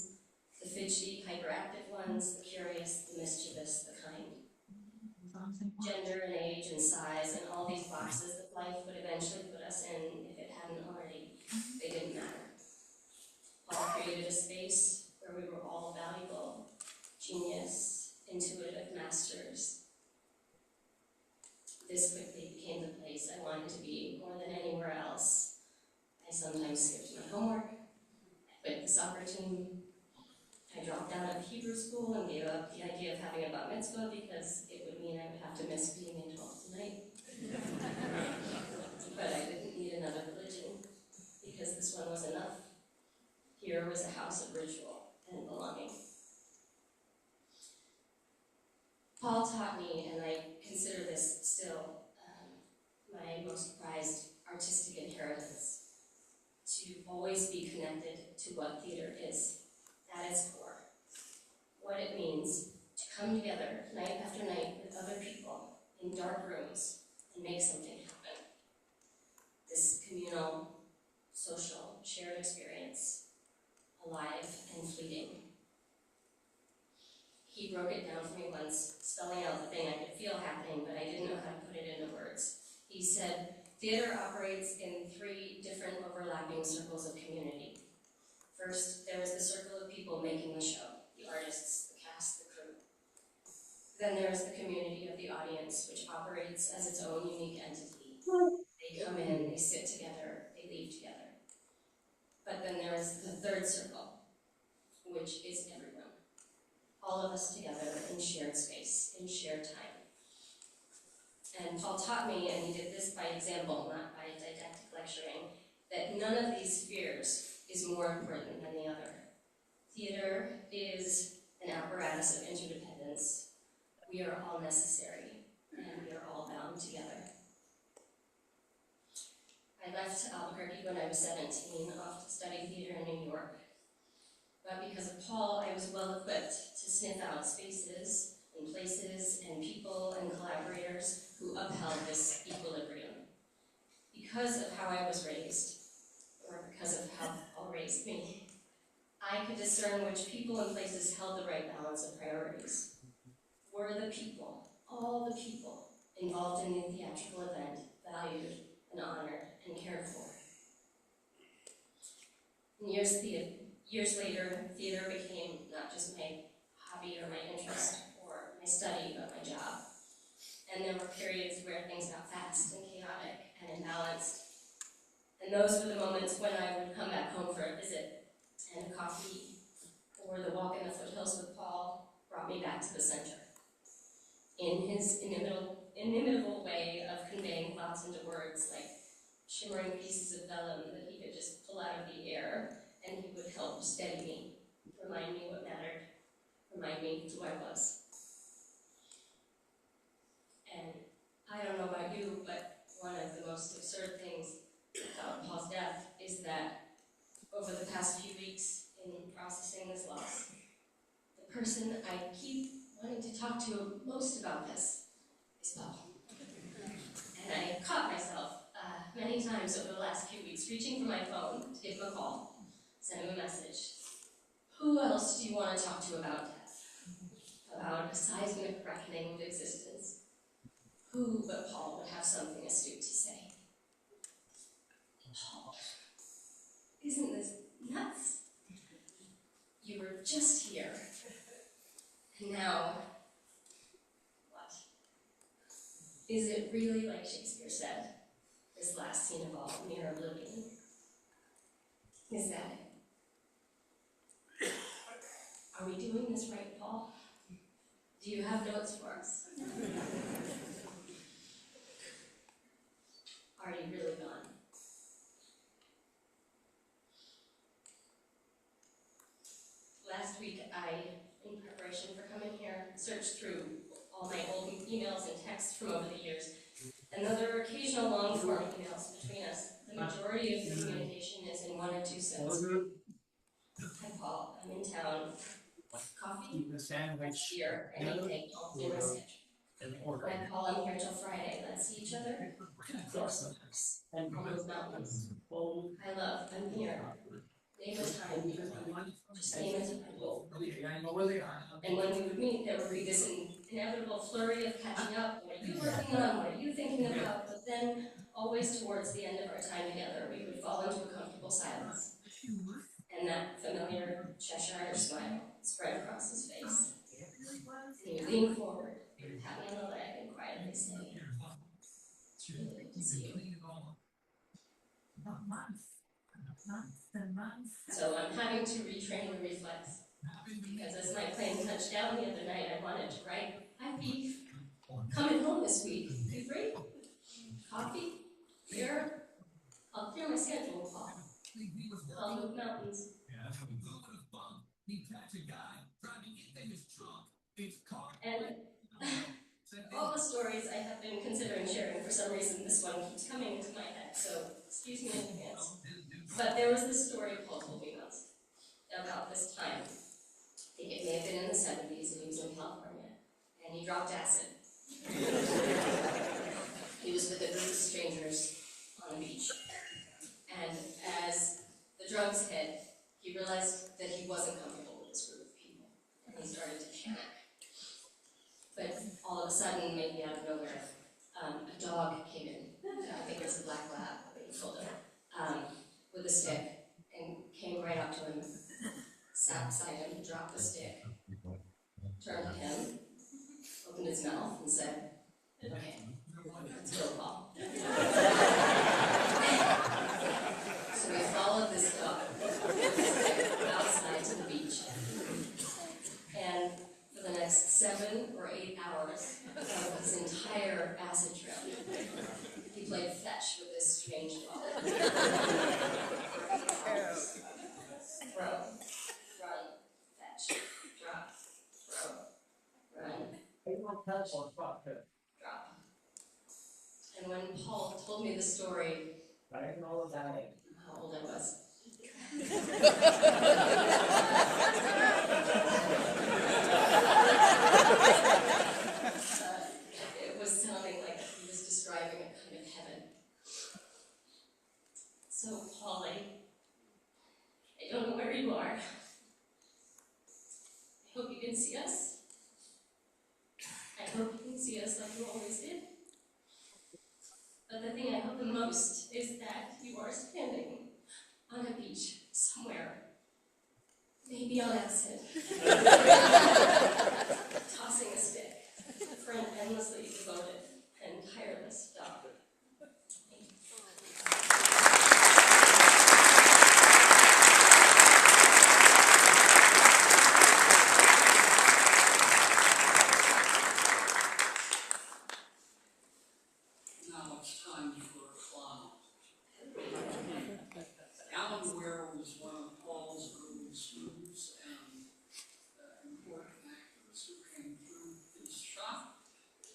the fidgety, hyperactive ones, the curious, the mischievous, the kind. Gender and age and size and all these boxes that life would eventually put us in if it hadn't already, they didn't matter. Paul created a space where we were all valuable, genius, intuitive masters. This quickly became the place I wanted to be more than anywhere else. I sometimes skipped my homework, I quit the soccer team, I dropped out of Hebrew school and gave up the idea of having a bat mitzvah because it would mean I would have to miss being in 12th night. But I didn't need another religion because this one was enough. Here was a house of ritual and belonging. Paul taught me, and I consider this still my most prized artistic inheritance, to always be connected to what theater is, at its core. What it means to come together night after night with other people in dark rooms and make something happen. This communal, social, shared experience, alive and fleeting. He broke it down for me once, spelling out the thing I could feel happening, but I didn't know how to put it into words. He said, theater operates in 3 different overlapping circles of community. First, there is the circle of people making the show, the artists, the cast, the crew. Then there is the community of the audience, which operates as its own unique entity. They come in, they sit together, they leave together. But then there is the 3rd circle, which is everyone. All of us together in shared space, in shared time. And Paul taught me, and he did this by example, not by didactic lecturing, that none of these spheres is more important than the other. Theater is an apparatus of interdependence. We are all necessary, and we are all bound together. I left Albuquerque when I was 17, off to study theater in New York. But because of Paul, I was well equipped to sniff out spaces and places and people and collaborators who upheld this equilibrium. Because of how I was raised, or because of how Paul raised me, I could discern which people and places held the right balance of priorities. Were the people, all the people, involved in the theatrical event valued and honored and cared for? And years later, theater became not just my hobby or my interest or my study, but my job. And there were periods where things got fast and chaotic and imbalanced. And those were the moments when I would come back home for a visit, and a coffee or the walk in the foothills with Paul brought me back to the center. In his inimitable way of conveying thoughts into words, like shimmering pieces of vellum that he could just pull out of the air, and he would help steady me, remind me what mattered, remind me who I was. And I don't know about you, but one of the most absurd things about Paul's death is that over the past few weeks in processing this loss, the person I keep wanting to talk to most about this is Paul. And I caught myself many times over the last few weeks reaching for my phone to give him a call, send him a message. Who else do you want to talk to about death? About a seismic reckoning of existence? Who but Paul would have something astute to say? Paul, isn't this nuts? You were just here, and now, what? Is it really like Shakespeare said, this last scene of all, mere oblivion? Is that it? Are we doing this right, Paul? Do you have notes for us? Are you really gone? Last week, in preparation for coming here, searched through all my old emails and texts from over the years, and though there are occasional long-form emails between us, the majority of the communication is in 1 or 2 sentences. Hi, Paul. I'm in town. Coffee? Beer? Anything. I'll do my schedule. Hi, Paul. I'm here till Friday. Let's see each other. I'll move mountains. Hi, love. I'm here. Name a time. Just name it. And when we would meet, there would be this inevitable flurry of catching up. What are you working on? What are you thinking about? But then, always towards the end of our time together, we would fall into a comfortable silence. And that familiar Cheshire smile spread across his face. And he would lean forward, pat me on the leg, and quietly say, "It's really good to see you." So I'm having to retrain the reflex, because as my plane touched down the other night, I wanted to write, "Hi, Beef. Coming home this week. You free? Coffee? Beer? I'll clear my schedule, Paul. I'll move mountains." And stories I have been considering sharing. For some reason, this one keeps coming into my head, so excuse me in advance. But there was this story Paul told me once about this time. I think it may have been in the 70s, and he was in California, and he dropped acid. He was with a group of strangers on the beach, and as the drugs hit, he realized that he wasn't comfortable with this group of people, and he started to panic. But all of a sudden, maybe out of nowhere, a dog came in. I think it was a black lab, but he told him, with a stick, and came right up to him, sat beside him, dropped the stick, turned to him, opened his mouth, and said, "Okay, let's kill Paul." So we followed this dog outside to the beach, and for the next 7 or 8 hours of his entire acid trip, he played fetch with this strange dog. Throw, run, fetch, drop, throw, run, drop. And when Paul told me the story, I didn't know about it. How old I was. It was sounding like he was describing a kind of heaven. So, Polly, I don't know where you are. I hope you can see us. I hope you can see us like you always did. But the thing I hope the most is that you are standing on a beach somewhere, maybe on acid, tossing a stick for an endlessly devoted and tireless dog. Now it's time for a clown. Alan Ware was one of Paul's early students and important actors who came through his shop.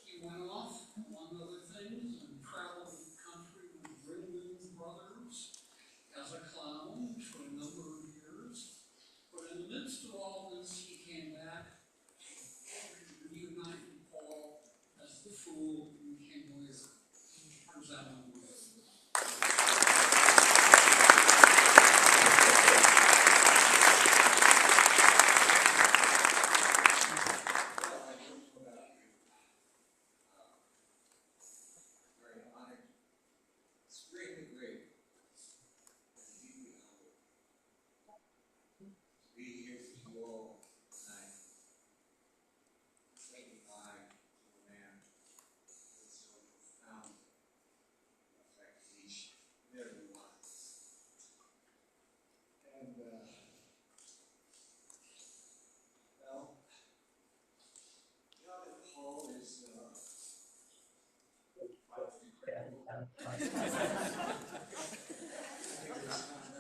He went off, among other things, and traveled the country with Ringling Brothers as a clown for a number of years. But in the midst of all this, he came back to reunite with Paul as the fool in King Lear. Here's Alan Ware. Very honored, extremely grateful, and deeply humbled to be here with you all tonight. Say goodbye to a man with so profound affect each and every one of us. And well, now that Paul is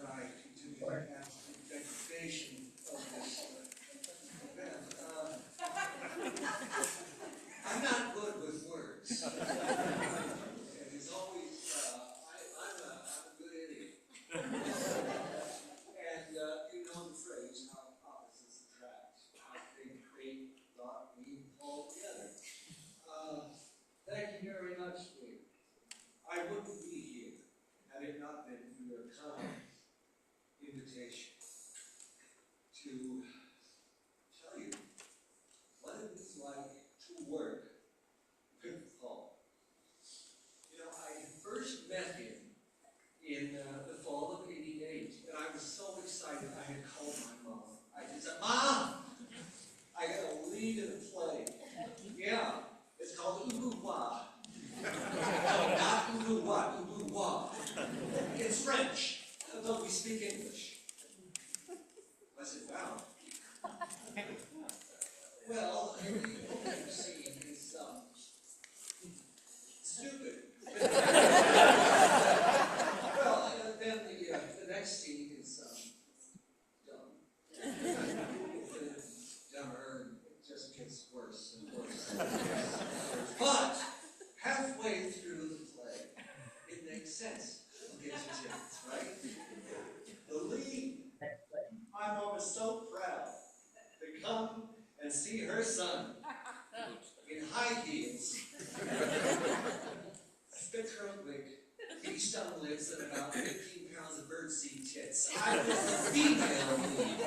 I continue to ask the degradation of this event. I'm not good with words. And it's always, I'm a good idiot. And you know the phrase, how opposites attract, how they create, brought me and Paul together. Thank you very much, Lee. I wouldn't be here had it not been for your kind invitation to tell you what it was like to work with Paul. You know, I first met him in the fall of '88, and I was so excited I had called my mom. I just said, "Mom, I got a lead in a play." Yeah, it's called Uruguay. No, not Uruguay, Uruguay. It's French, though we speak English. I said, "Wow." Well, the opening scene is stupid. Well, then the next scene is dumb. Dumber, and it just gets worse and worse and worse. But come and see her son in high heels, thick-curled wig, bleached-down lips, and about 15 pounds of birdseed tits. I was the female lead.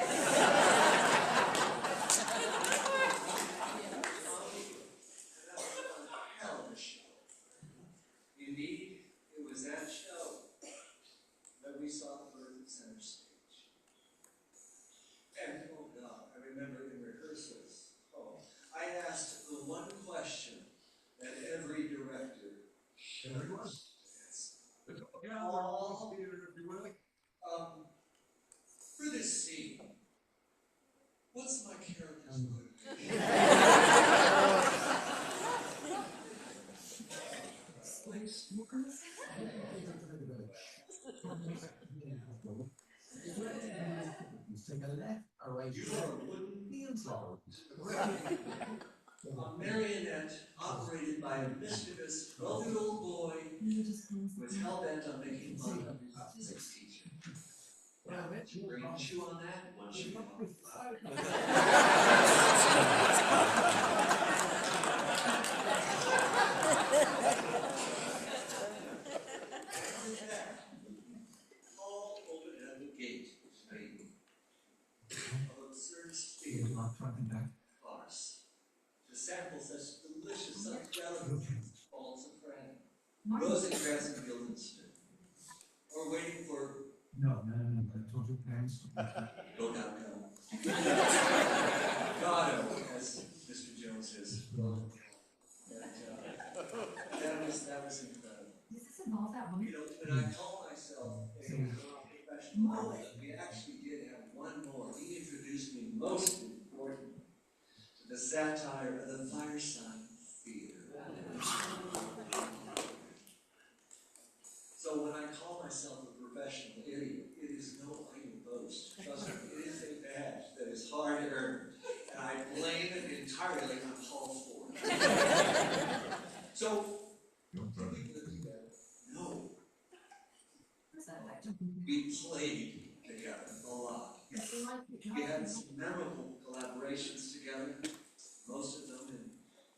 Hell of a show. Indeed, it was that show that we saw the birth of center stage. And oh God, I remember in rehearsals, I asked the one question that every director should ask. For this scene, what's my character's motivation? A marionette operated by a mischievous 12-year-old boy who was hell-bent on making fun of his physics teacher. Now, bring a shoe on that, one shoe off. All open at the gate, baby. Of absurd speed. Farce. To sample such delicious, unrelevant balls of Franny. Rosencrantz and Guildenstern. Or waiting for No, I told your parents. Go down, go. God, as Mr. Jones says. That was incredible. Does this involve that woman? You know, when I call myself a professional, we actually did have one more. He introduced me, most importantly, to the satire of the Fireside Theater. So when I call myself a professional idiot, it is no idle boast. Trust me, it is a badge that is hard earned, and I blame it entirely on Paul Ford. So, no. We played together a lot. We had some memorable collaborations together, most of them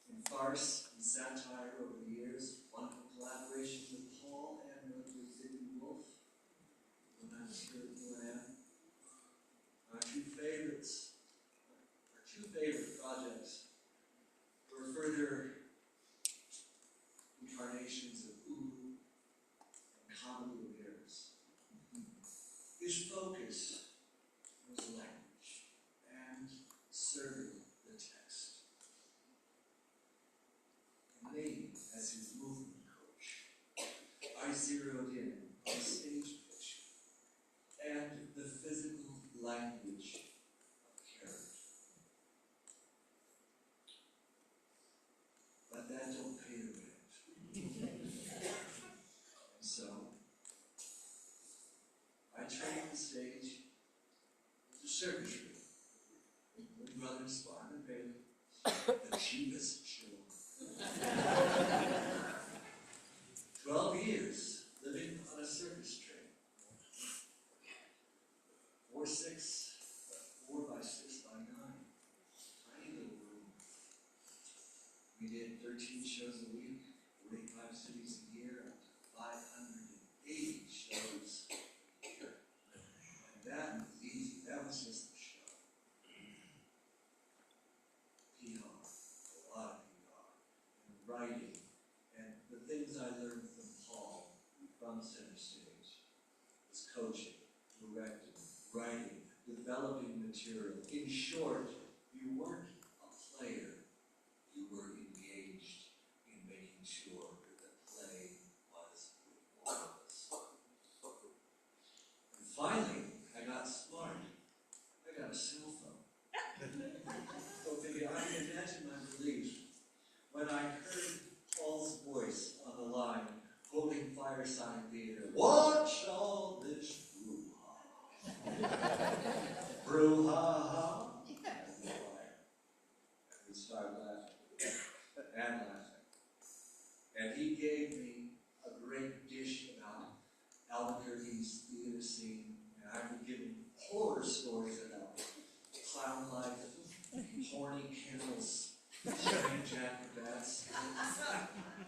in farce and satire over the years. Wonderful collaboration with Paul and with Sidney Wolf when I was here at UNM. Our two favorite projects were further incarnations of Ulu and Comedy of Errors. His focus was language and serving the text. And me, as his movement coach, I zeroed in on stage pitch and the physical language of character. But that don't pay the rent. And so, I trained the stage as a circuitry with brothers Spartan and Bailey, the cheapest show. 12 years living on a circus train. 4x6x9. Tiny little room. We did 13 shows a week, 45 cities a year, up to 580 shows a year. And that was easy. That was just the show. PR, a lot of PR, and writing, and the things I learned from Paul from center stage was coaching, directing, writing, developing material. In short, you weren't a player, you were engaged in making sure that the play was with all of us. And finally, I got smart. I got a cell phone. So figure, I can imagine my relief when I heard Paul's voice on the line, holding Fireside Theater. Watch all this brouhaha. Brouhaha. And we started laughing and laughing. And he gave me a great dish about Albuquerque's theater scene, and I would give him horror stories about clown life horny kennels, strange acrobats,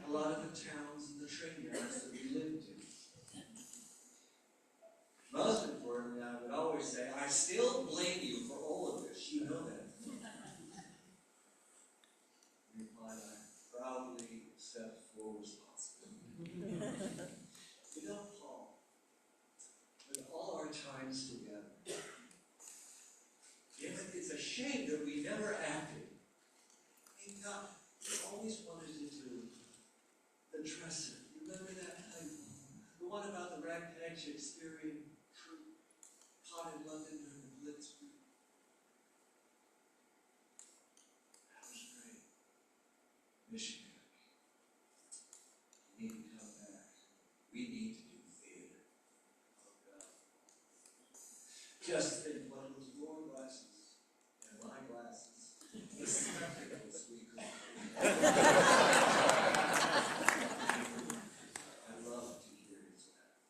a lot of the towns and the train yards that we lived in. Most importantly, I would always say, I still blame you for all of this. You know that. Replied, I proudly accept full responsibility. You know, Paul, with all our times together, it's a shame that we never acted. I mean, God, we always wanted to do the dresser. Remember that? The one about the ragtag Shakespearean troupe caught in London during the Blitzkrieg. That was great. Missionary. You need to come back. We need to do theater. Oh, God. Just think what it was your glasses and my glasses. The spectacles we could do. I love to hear his laugh.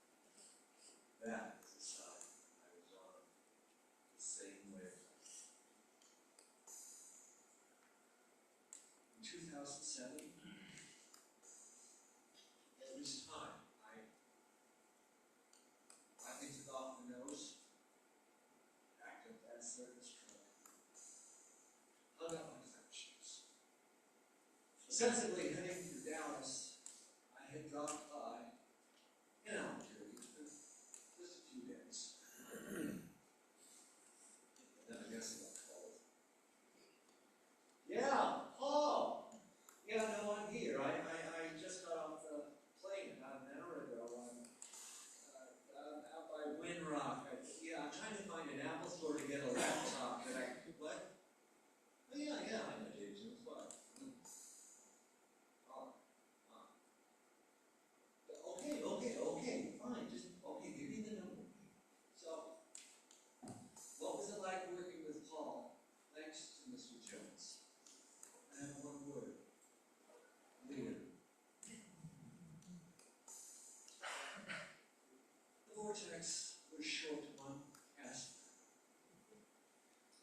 That is a sign I was on the same wavelength. In 2007, it was time. I took off the nose, packed up that circus truck, hung up my flat shoes. Sensibly heading to Dallas, I had dropped by in Albuquerque for just a few days. And then I guess I got called. Yeah, Paul! Yeah, no, I'm here. I just got off the plane about an hour ago. I'm out by Windrock. I'm trying to find an Apple store to get a laptop that what? Oh, yeah, I know Jason. What? Okay, fine. Just, give me the number. So, what was it like working with Paul? Thanks to Mr. Jones. I have one word. Leader. The vortex was short one aspect.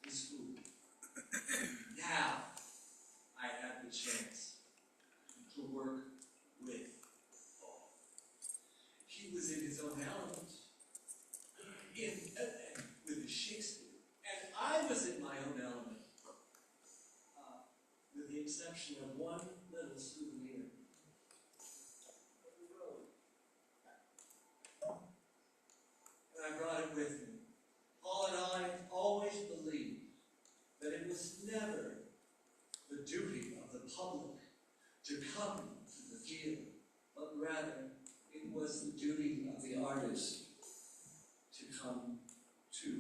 His food. Now, I had the chance to work with Paul. He was in his own element, with his Shakespeare, and I was in my own element, with the exception of one little souvenir. The road. And I brought it with me. Paul and I always believed that it was never the duty of the public to come to the theater, but rather it was the duty of the artist to come to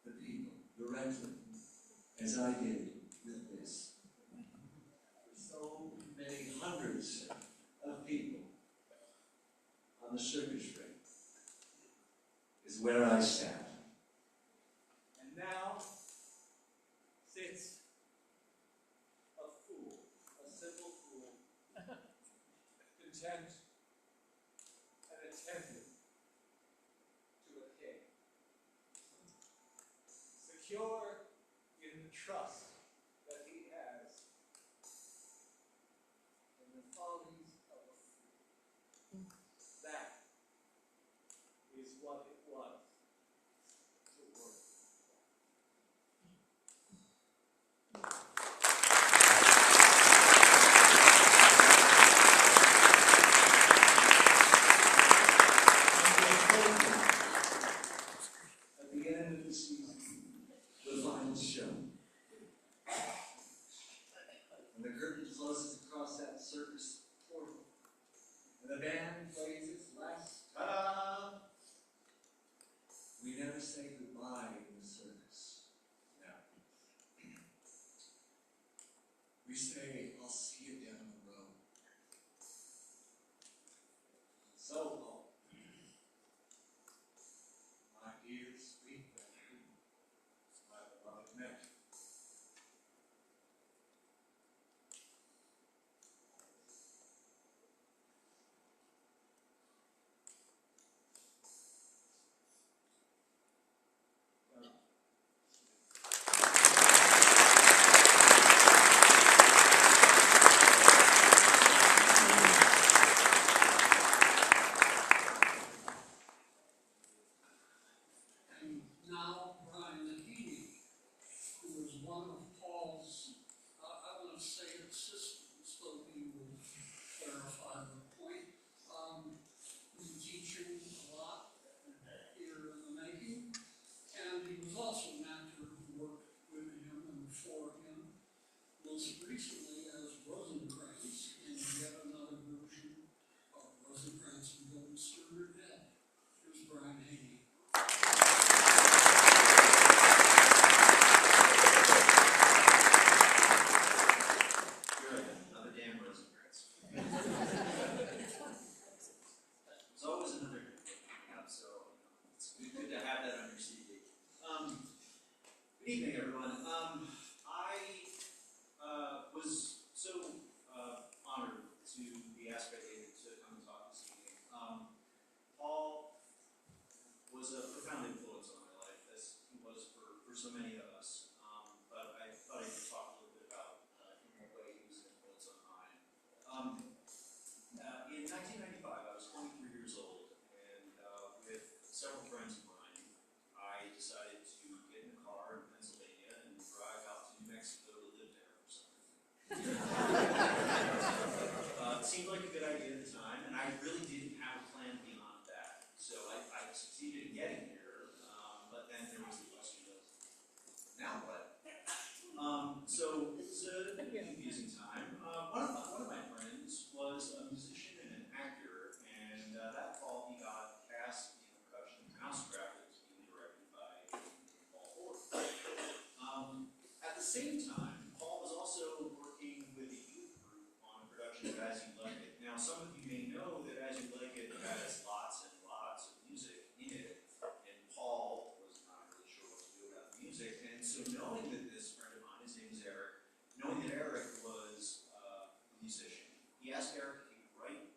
the people directly, as I did with this. So many hundreds of people on the circus ring is where I sat. And now sits a fool, a simple fool, content and attentive to a king, secure in the trust that he has in the follies of a fool. That is what it was to work. At the end of the season, the final show. When the curtain closes across that circus portal, and the band plays its last ta-da, we never say goodbye in the circus. No. We say, I'll see you down the road. So, Paul, my dear sweet friend, my beloved Nick, one of Paul's, I want to say assistants, but we will clarify the point. We teach him a lot here in the making, and he was also an actor who worked with him and for him, most recently as Rosencrantz in yet another version of Rosencrantz and Guildenstern are Dead. Here's Brian Haney. Another damn Rosencrantz. It's always another good book coming up, so it's good to have that on your CV. Good evening, everyone. I was so honored to be asked by David to come and talk this evening. Paul was a profound influence on my life, as he was for so many of us. But I thought I could talk a little bit about in what way he was an influence on mine. In 1995, I was 23 years old, and with several friends of mine, I decided to get in a car in Pennsylvania and drive out to New Mexico to live there for some reason. It seemed like a good idea at the time, and I really didn't have a plan beyond that. So I succeeded in getting here, but then there was the question of, now what? So it was a confusing time. One of my friends was a musician and an actor, and that fall he got cast in a production of Mousetrap that was being directed by Paul Ford. At the same time, Paul was also working with a youth group on a production of As You Like It. Now, some of you may know that As You Like It has lots and lots of music in it, and Paul was not really sure what to do about the music, and so knowing that this friend of mine, his name is Eric, knowing that Eric was a musician, he asked Eric if he could write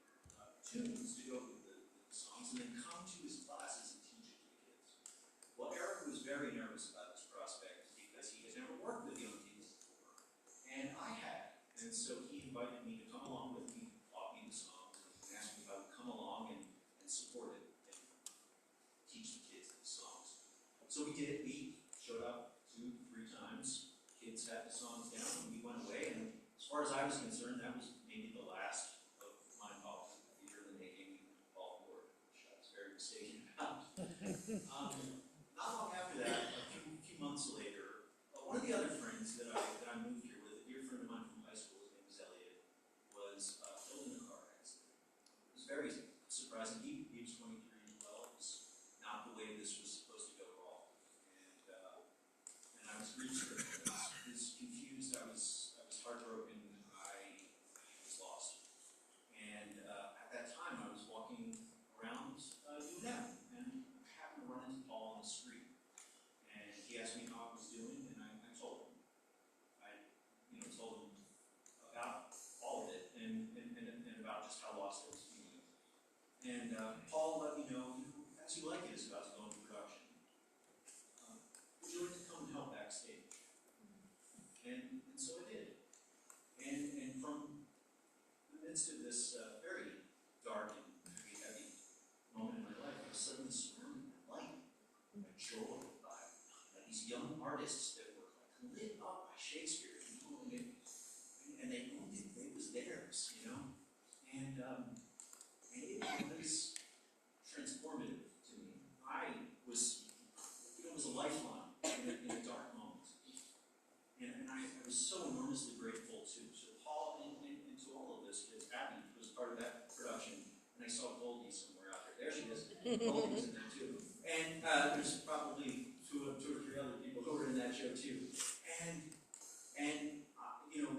tunes to go with the songs and then come to his classes and teach it to the kids. Well, Eric was very nervous about this prospect because he had never worked with young people before, and I had. And so he invited me to come along with him, taught me the songs, and asked me if I would come along and support it and teach the kids the songs. So we did. We showed up 2-3 times. Kids had the songs down, and we went away. And as far as I was concerned, that was maybe the last of my involvement in theater in the making of Paul Ford, which I was very mistaken about. Not long after that, a few months later, one of the other friends that I moved here with, a dear friend of mine from high school, his name was Elliot, was killed in a car accident. It was very surprising. He was 23 as well. It was not the way this was supposed to go at all. And I was grief-stricken. I was confused. I was heartbroken. I was lost. And at that time, I was walking around UNM, and I happened to run into Paul on the street. And he asked me how I was doing, and I told him. I told him about all of it and about just how lost I was feeling. And Paul let me know, As You Like It is about to go into production. Would you like to come and help backstage? And so I did. And from the midst of this very dark and very heavy moment in my life, I was suddenly surrounded by light, by joy, by these young artists that were lit up by Shakespeare, and they owned it. It was theirs, and it was transformative to me. It was a lifeline in a dark moment, and I was so enormously grateful to Paul and to all of this. Because Abby was part of that production, and I saw Goldie somewhere out there. There she is. Goldie's in there too, and there's probably two or three other people who were in that show too, and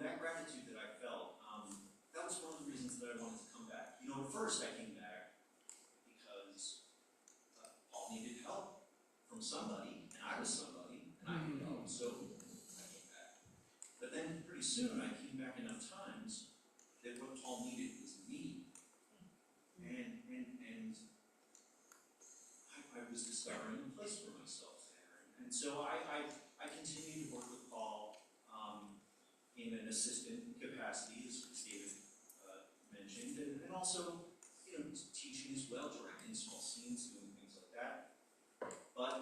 that gratitude that I felt, that was one of the reasons that I wanted to come back. At first I came back because Paul needed help from somebody, and I was somebody, and I needed help, so I came back. But then pretty soon I came back enough times that what Paul needed was me, and I was discovering a place for myself there, and so I continued to work with Paul in an assistant capacity, as David mentioned, and also, teaching as well, directing small scenes, doing things like that. But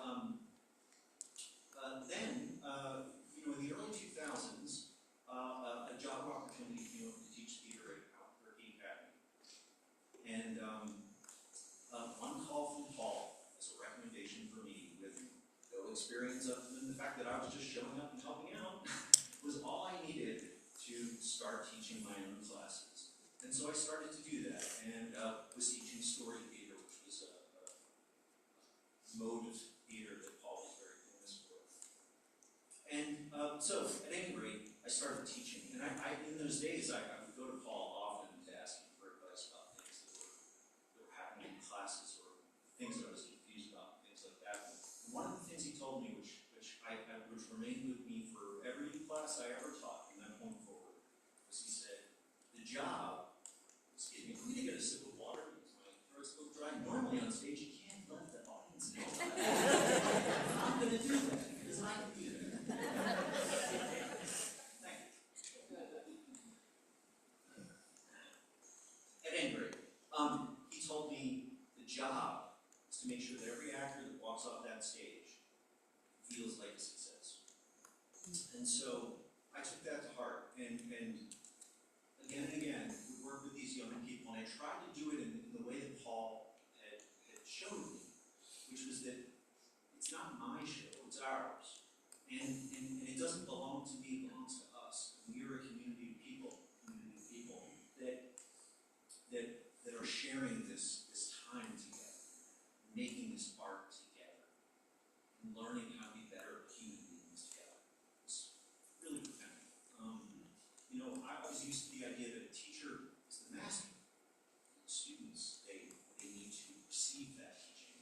then, in the early so I started to do that, and was teaching story theater, which was a mode of theater that Paul was very famous for. And so, at any rate, I started teaching, and I in those days, I would go to Paul often to ask him for advice about things that were happening in classes or things that I was confused about, things like that. And one of the things he told me, which remained with me for every class I ever taught from that point forward, was he said, the job, excuse me, I'm going to get a sip of water because my throat's a little dry. Normally on stage, you can't let the audience know that. I'm going to do that because I can do that. Thank you. At any rate, he told me the job is to make sure that every actor that walks off that stage feels like a success. And so I took that to heart, and again and again, we worked with these young people, and I tried to do it in the way that Paul had showed me, which was that it's not my show, it's ours. And it doesn't belong to me, it belongs to us. We are a community of people that are sharing this time together, making this art together, and learning how to be better human beings together. It's really profound. You know, I was used to the idea that a teacher is the master. And students, they need to receive that teaching.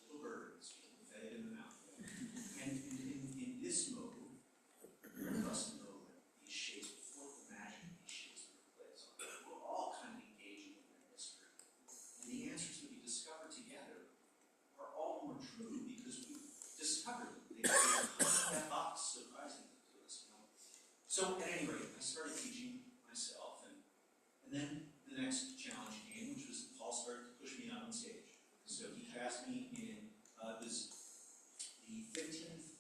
Little birds being fed in the mouth. And in this mode, we must know that these shapes, before the magic of these shapes took place, we're all kind of engaging in their history. And the answers that we discover together are all more true because we've discovered them. They come in that box surprisingly to us. You know? So at any rate, I started teaching myself, and then the next challenge came, which was that Paul started to push me out on stage. So he cast me in the 15th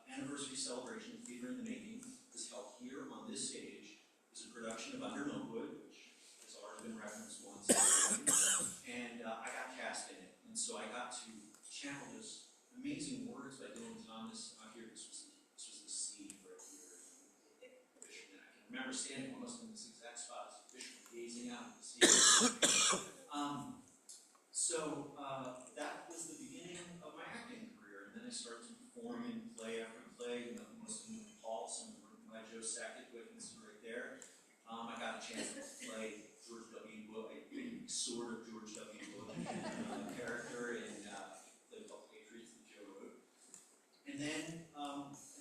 anniversary celebration of Theater in the Making was held here on this stage. It was a production of Under Milkwood, which has already been referenced once. And I got cast in it. And so I got to channel this amazing words by Dylan Thomas. Here, this was the sea right here. And I can remember standing almost in this exact spot as a fisherman gazing out at the sea. So that was the beginning of my acting career. And then I started to perform in play after play, most of them with Paul, some of them by Joe Sackett, who I can see right there. I got a chance to play George W. Bush, a sort of George W. Bush character in Play Called Patriots that Joe wrote. And then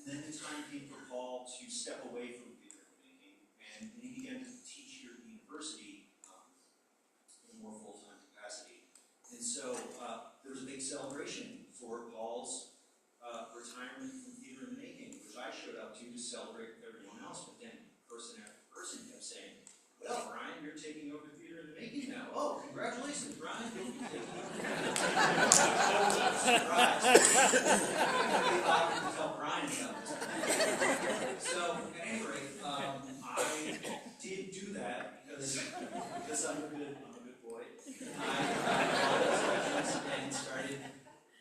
the time came for Paul to step away from theater making, and he began to teach here at the university in a more full-time capacity. And so there was a big celebration for Paul's retirement from Theater in the Making, which I showed up to celebrate with everyone else, but then person after person kept saying, well, Brian, you're taking over Theater in the Making now. Oh, congratulations, Brian. You'll be taking over. Surprise. They thought to tell Brian about this. So, at any rate, I did do that because I'm a good boy. I started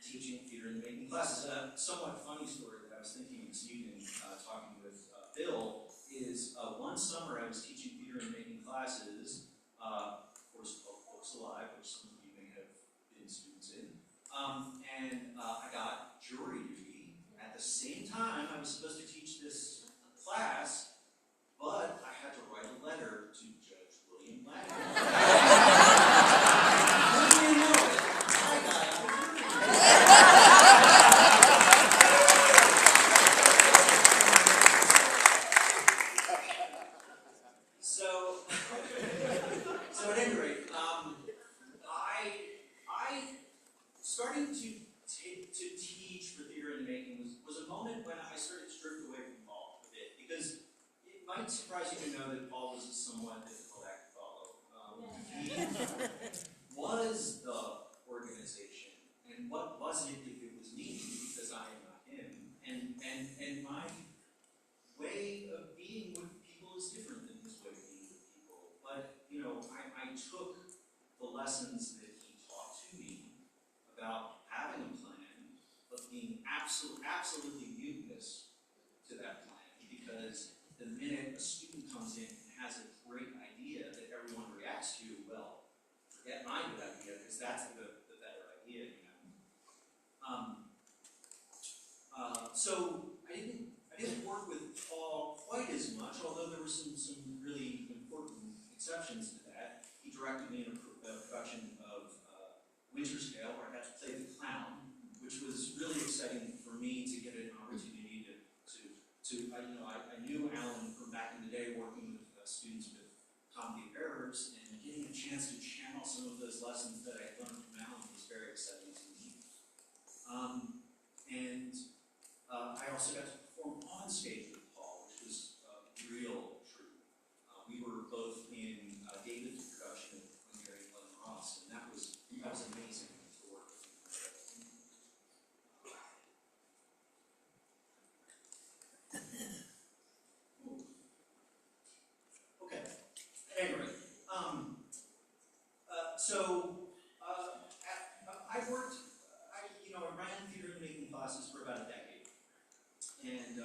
teaching Theater in the Making classes. A somewhat funny story that I was thinking this evening, talking with Bill, is one summer I was teaching Theater in the Making classes, of course called Books Alive, which some of you may have been students in, and I got jury duty. At the same time, I was supposed to teach this class, but I had to write a letter to Judge William Ladner. So at any rate, I starting to teach for Theater in the Making was a moment when I started to drift away from Paul a bit, because it might surprise you to know that Paul was a somewhat difficult act to follow. He was the organization, and what was it if it was me, because I am not him, and my way of being with people is different than his way of being with people. But, you know, I took the lessons that he taught to me about having a plan, but being absolutely muteness to that plan, because the minute a student comes in and has a great idea that everyone reacts So I didn't work with Paul quite as much, although there were some really important exceptions to that. He directed me in a production of Winter's Tale, where I got to play the clown, which was really exciting for me to get an opportunity I knew Alan from back in the day working with students with comedy of errors, and getting a chance to channel some of those lessons that I learned from Alan was very exciting to me. I also got to perform on stage with Paul, which was a real treat. We were both in David's production of When Harry Glenn Ross, and that was amazing to work with him. Okay. At any rate, I worked. I ran theater and making classes for about a decade, and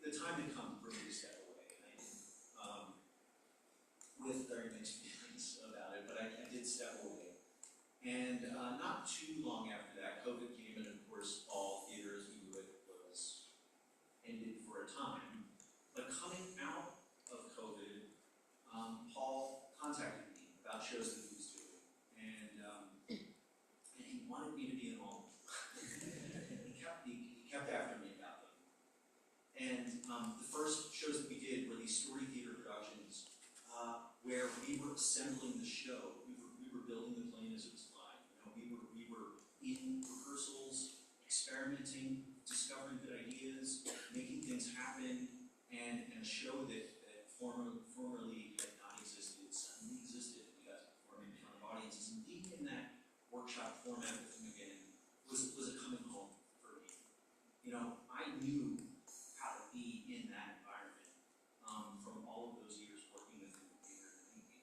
the time had come for me to step away, and I did, with very mixed feelings about it, but I did step away. And not too long after that, COVID came, and of course, all theater as we knew it was ended for a time. But coming out of COVID, Paul contacted me about shows that he was doing, and he wanted me to be in all of them. he kept after me about them. And the first shows that we did were these story theater productions, where we were assembling the show. We were building the plane as it was flying. We were in rehearsals, experimenting, discovering good ideas, making things happen, and a show that formerly had not existed suddenly existed. We got to perform in front of audiences. Indeed, in that workshop format with him again was a coming home for me. I knew how to be in that environment from all of those years working with him in theater and thinking.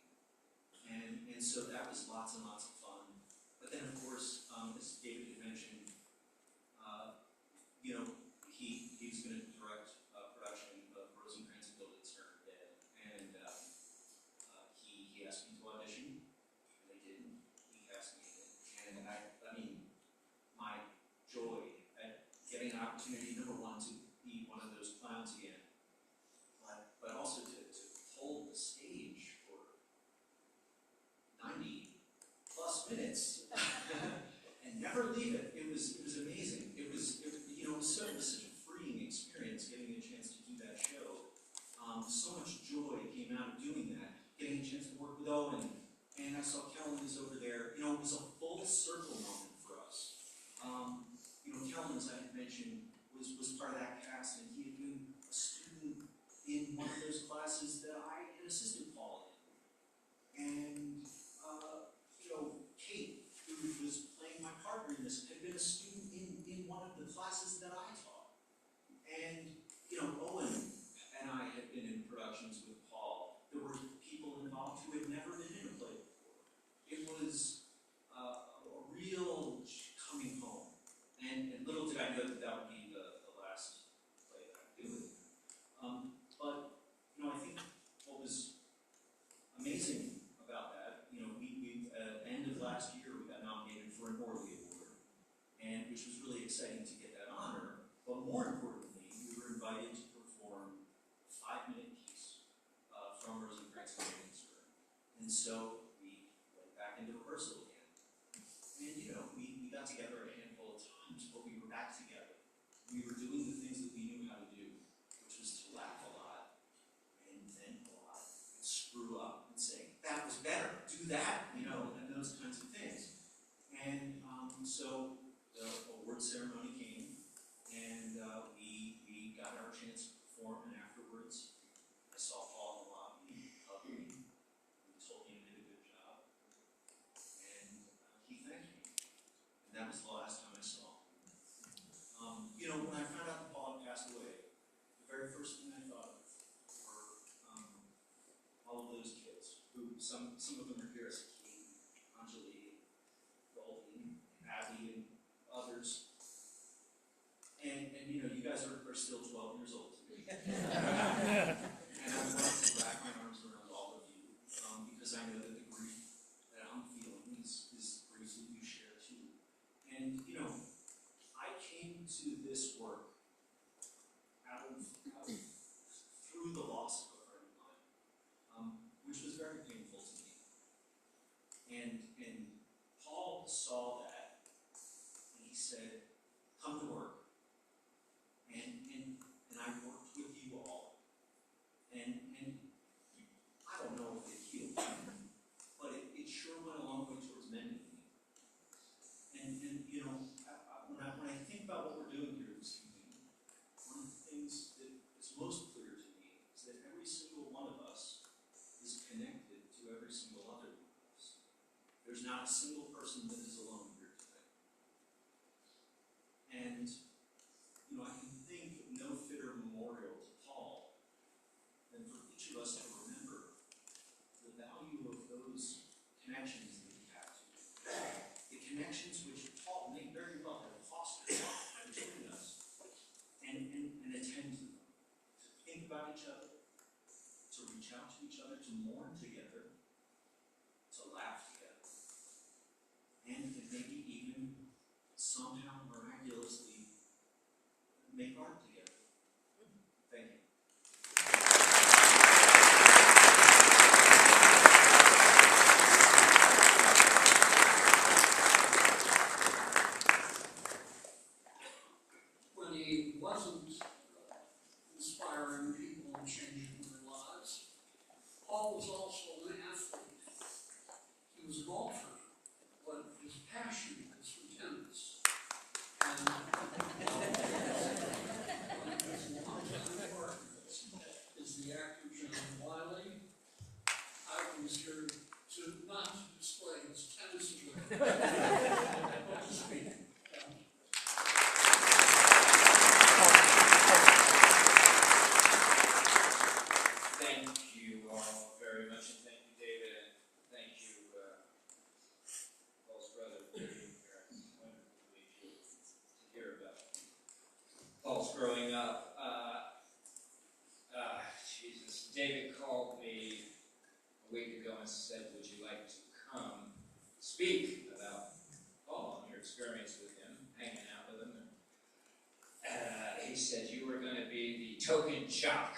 And so that was lots and lots of fun. But then, of course, as David had mentioned, he was going to direct a production of Rosencrantz and Guildenstern Dead, and he asked me to audition, and I didn't. He asked me, and I mean, my joy at getting an opportunity, number one, to be one of those clowns again, but also to hold the stage for 90 plus minutes and never leave it. It was amazing. It was such a freeing experience getting a chance to do that show. So much joy came out of doing that. Getting a chance to work with Owen, and I saw Kellen is over there. It was a full circle moment for us. Kellen, as I had mentioned, was part of that cast, and he had been a student in one of those classes that I had assisted Paul in. And Kate, who was playing my partner in this, had been a student in one of the classes that I taught. And Owen and I had been in productions with Paul. There were people involved who had never been in a play before. It was a real coming home. And little did I know that would be the last play that I do with him. But I think what was amazing about that, we at the end of last year, we got nominated for an Orley Award, and which was really exciting to get that honor. But more importantly, we were invited to perform a 5-minute piece from Rosencrantz and Guildenstern. And so we went back into rehearsal again. And we got together a handful of times, but we were back together. We were doing the things that we knew how to do, which was to laugh a lot, and then a lot, and screw up and say, that was better, do that, and those kinds of things. And so the award ceremony came, and we got our chance to perform, and afterwards I saw Paul in the lobby, hugged me, and told me I did a good job, and he thanked me. And that was the last time I saw him. When I found out that Paul had passed away, the very first thing I thought of were all of those kids, who some of them are here, as Kate, Anjali, Goldie, Abby, and others. And you guys are still 12 years old to me. And I want to wrap my arms around all of you, because I know that the grief that I'm feeling is grief that you share too. And I came a single person that is alone here today. And, you know, I can think of no fitter memorial to Paul than for each of us to remember the value of those connections that we have. The connections which Paul may very well have fostered between us, and attend to them, to think about each other, to reach out to each other, to mourn together, to laugh together, and maybe even somehow miraculously make art together. Thank you. When he wasn't inspiring people and changing their lives, Paul was also an athlete. He was a golfer, but his passion was for tennis. And his longtime partner is the actor John Wiley. I was here to not to display his tennis ability, but to speak. Thank you all very much, and thank you, David, and thank you, Paul's brother, for being here. It's wonderful to hear about Paul's growing up. Jesus, David called me a week ago and said, would you like to come speak about Paul and your experience with him, hanging out with him? And, he said you were going to be the token jock.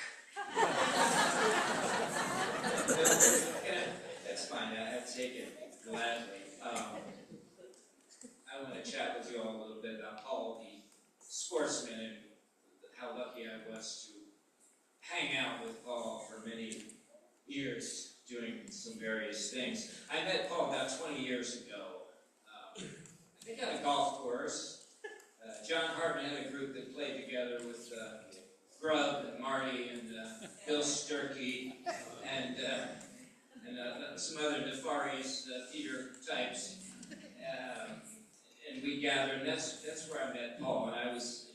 That's fine, I'll take it gladly. I want to chat with you all a little bit about Paul, the sportsman, and how lucky I was to hang out with Paul for many years doing some various things. I met Paul about 20 years ago, I think on a golf course. John Hartman had a group that played together with Grubb and Marty and Bill Sturkey and some other nefarious theater types. And we gathered, and that's where I met Paul, and I was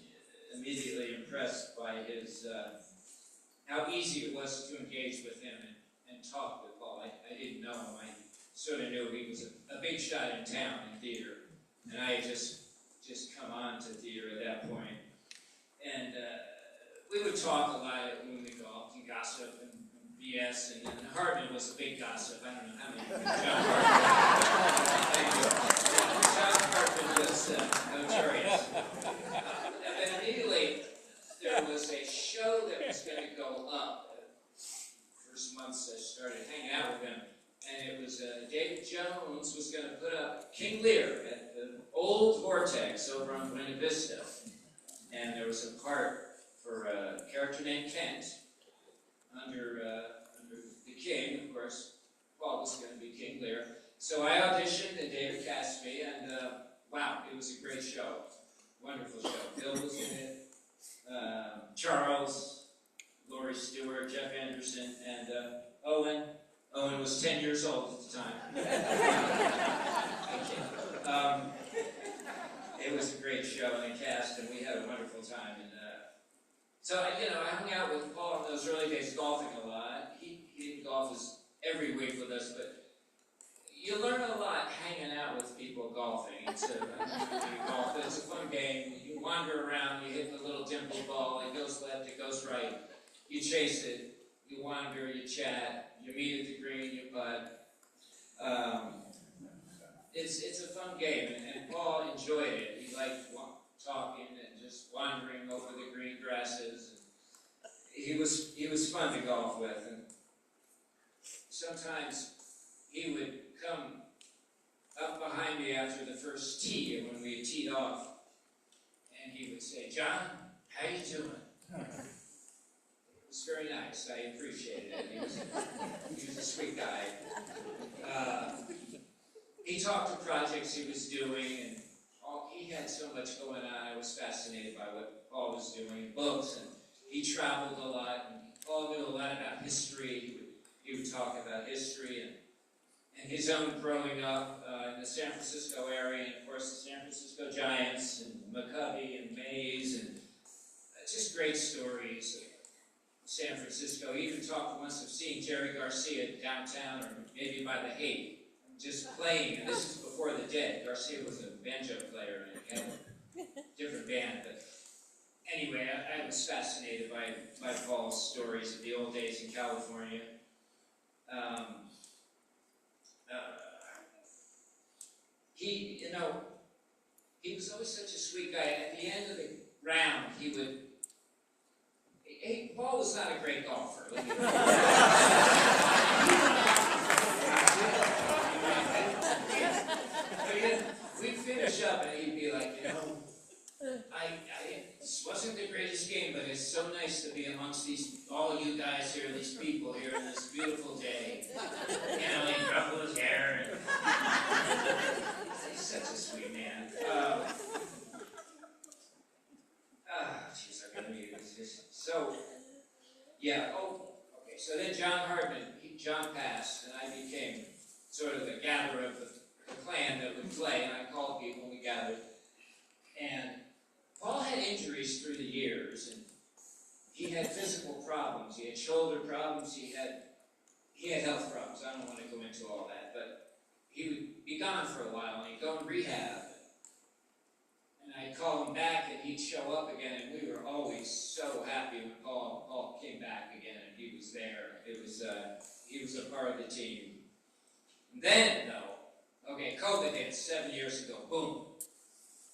immediately impressed by his, how easy it was to engage with him and talk with Paul. I didn't know him. I sort of knew he was a big shot in town in theater, and I had just come on to theater at that point. And we would talk a lot when we golfed and gossip and BS, and Hartman was a big gossip. I don't know how many. John Hartman was notorious. And immediately there was a show that was going to go up. First months I started hanging out with him, and it was David Jones was going to put up King Lear at the old Vortex over on Buena Vista, and there was a part for a character named Kent under the king. Of course, Paul was going to be King Lear. So I auditioned, and David cast me, and wow, it was a great show. Wonderful show. Bill was in it, Charles, Laurie Stewart, Jeff Anderson, and Owen. Owen was 10 years old at the time. It was a great show and a cast, and we had a wonderful time. And so I hung out with Paul in those early days, golfing a lot. He didn't golf every week with us, but you learn a lot hanging out with people golfing. It's a fun game. You wander around, you hit the little dimple ball, it goes left, it goes right. You chase it, you wander, you chat, you meet at the green, you putt. It's a fun game, and Paul enjoyed it. He liked talking and just wandering over the green grasses. He was fun to golf with, and sometimes he would come up behind me after the first tee, and when we had teed off, and he would say, "John, how you doing?" It was very nice. I appreciated it. He was a sweet guy. He talked to projects he was doing, and he had so much going on. I was fascinated by what Paul was doing, books, and he traveled a lot, and Paul knew a lot about history. He would talk about history, and his own growing up in the San Francisco area, and of course the San Francisco Giants, and McCovey, and Mays, and just great stories of San Francisco. He even talked once of seeing Jerry Garcia downtown, or maybe by the Haight, just playing, and this is before the Dead. Garcia was a banjo player, and he had a different band, but anyway, I was fascinated by Paul's stories of the old days in California. He was always such a sweet guy. At the end of the round, Paul was not a great golfer. We'd finish up and he'd be like, this wasn't the greatest game, but it's so nice to be amongst all you guys here, these people here on this beautiful day. He'd ruffle his hair. He's such a sweet man. Jeez, I'm gonna be so. Yeah. Okay. So then John Hardman, John passed, and I became sort of the gatherer of the clan that would play, and I called people and we gathered. And Paul had injuries through the years, and he had physical problems. He had shoulder problems. He had health problems. I don't want to go into all that, but he would be gone for a while, and he'd go in rehab. And I'd call him back, and he'd show up again, and we were always so happy when Paul came back again, and he was there. He was a part of the team. And then, though, COVID hit 7 years ago. Boom.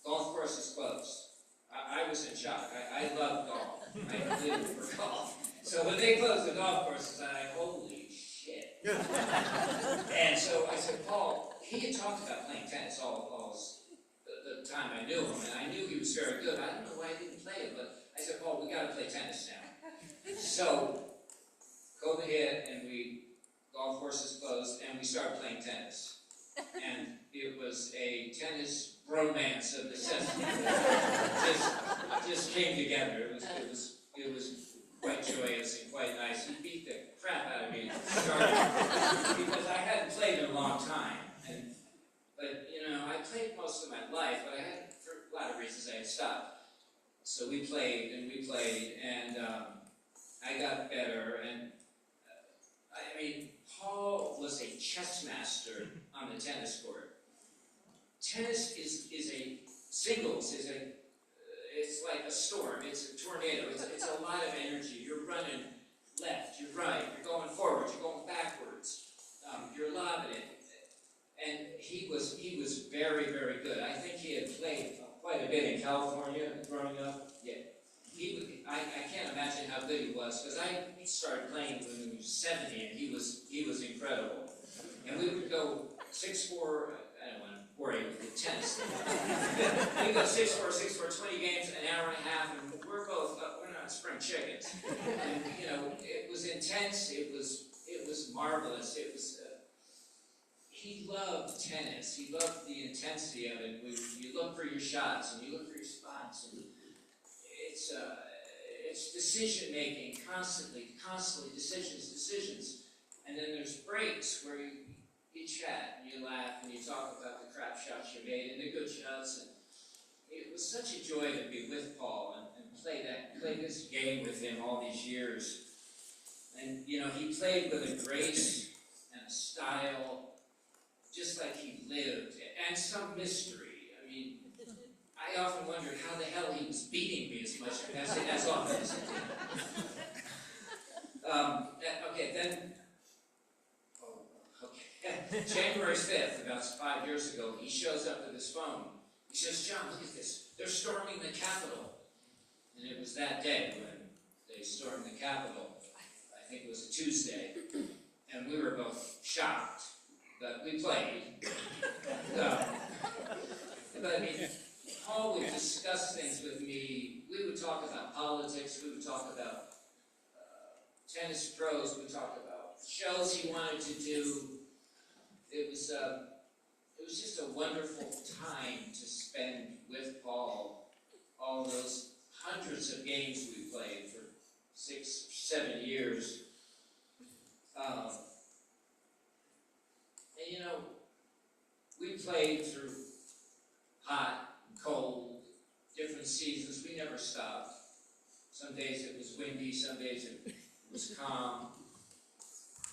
Golf course is closed. I was in shock. I love golf. I live for golf. So when they closed the golf courses, I holy shit. And so I said, Paul, he had talked about playing tennis Paul's the time I knew him, and I knew he was very good. I don't know why I didn't play it, but I said, Paul, we got to play tennis now. So COVID hit, and golf courses closed, and we started playing tennis. And it was a tennis romance of necessity that just came together. It was quite joyous and quite nice. He beat the crap out of me at the start because I hadn't played in a long time. But I played most of my life, but for a lot of reasons, I had stopped. So we played, and I got better. And Paul was a chess master on the tennis court. Tennis is a singles, it's like a storm, it's a tornado, it's a lot of energy. You're running left, you're right, you're going forward, you're going backwards, you're lobbing it. And he was very, very good. I think he had played quite a bit in California growing up. Yeah. I can't imagine how good he was, because I started playing when he was 70, and he was incredible. And we would go 6-4, I don't want to bore you with the tennis thing. We'd go 6-4, 20 games, an hour and a half, and we're not spring chickens. And, it was intense, it was marvelous, he loved tennis, he loved the intensity of it. You look for your shots, and you look for your spots, and it's decision making, constantly decisions, and then there's breaks where you chat and you laugh and you talk about the crap shots you made and the good shots. And it was such a joy to be with Paul and play this game with him all these years. And he played with a grace and a style, just like he lived, and some mystery. I often wondered how the hell he was beating me as much as often as he did. January 5th, about 5 years ago, he shows up with his phone. He says, John, look at this. They're storming the Capitol. And it was that day when they stormed the Capitol. I think it was a Tuesday. And we were both shocked. But we played. Paul would discuss things with me. We would talk about politics. We would talk about tennis pros. We would talk about shows he wanted to do. It was just a wonderful time to spend with Paul. All those hundreds of games we played for 6 or 7 years. And stopped. Some days it was windy, some days it was calm.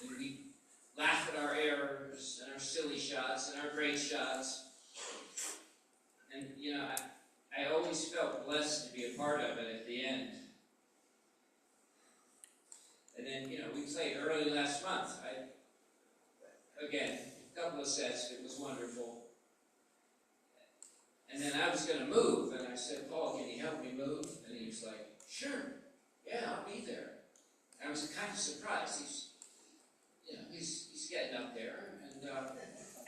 And we laugh at our errors and our silly shots and our great shots. And, you know, I always felt blessed to be a part of it at the end. And then, you know, we played early last month. Again, a couple of sets, it was wonderful. And then I was going to move, and I said, Paul, can you help me move? And he was like, sure, yeah, I'll be there. I was kind of surprised. He's getting up there, and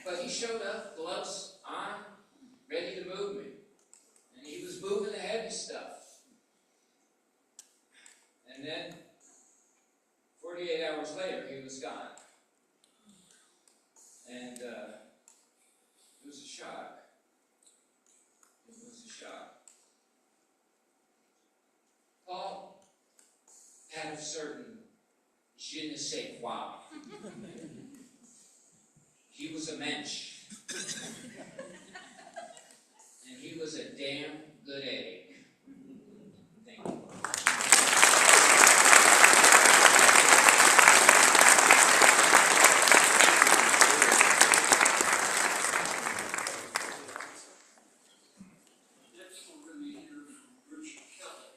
but he showed up, gloves on, ready to move me. And he was moving the heavy stuff. And then 48 hours later, he was gone. And it was a shock. It was a shock. Paul had a certain je ne sais quoi. He was a mensch. And he was a damn good egg. Thank you. Next, we're going to hear from Richard Kelly.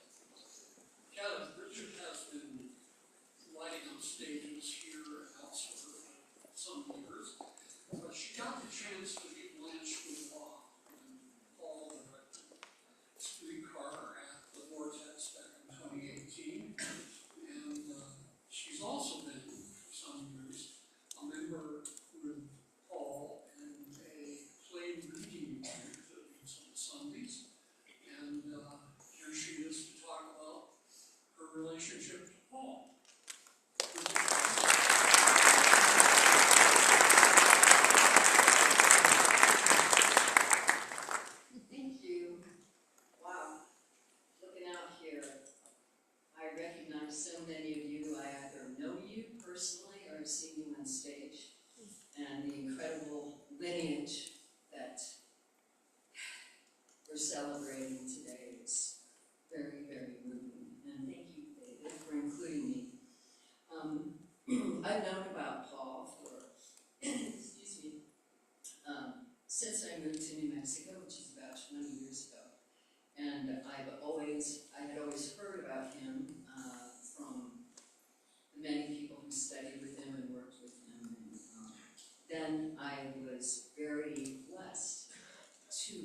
Kelly, Richard has been lighting up stages here and elsewhere for some years, but she got the chance to meet Blanche Dubois when Paul directed Streetcar at the Vortex back in 2018. And she's also been, for some years, a member with Paul in a play reading group that meets on Sundays. And here she is to talk about her relationship to Paul. Thank you. Wow. Looking out here, I recognize so many of you. I either know you personally or have seen you on stage. And the incredible lineage that we're celebrating today is very, very moving. And thank you, David, for including me. I've known about Paul for, excuse me, since I moved to New Mexico, which is about 20 years ago. And I had always heard about him from the many people who studied with him and worked with him. And then I was very blessed to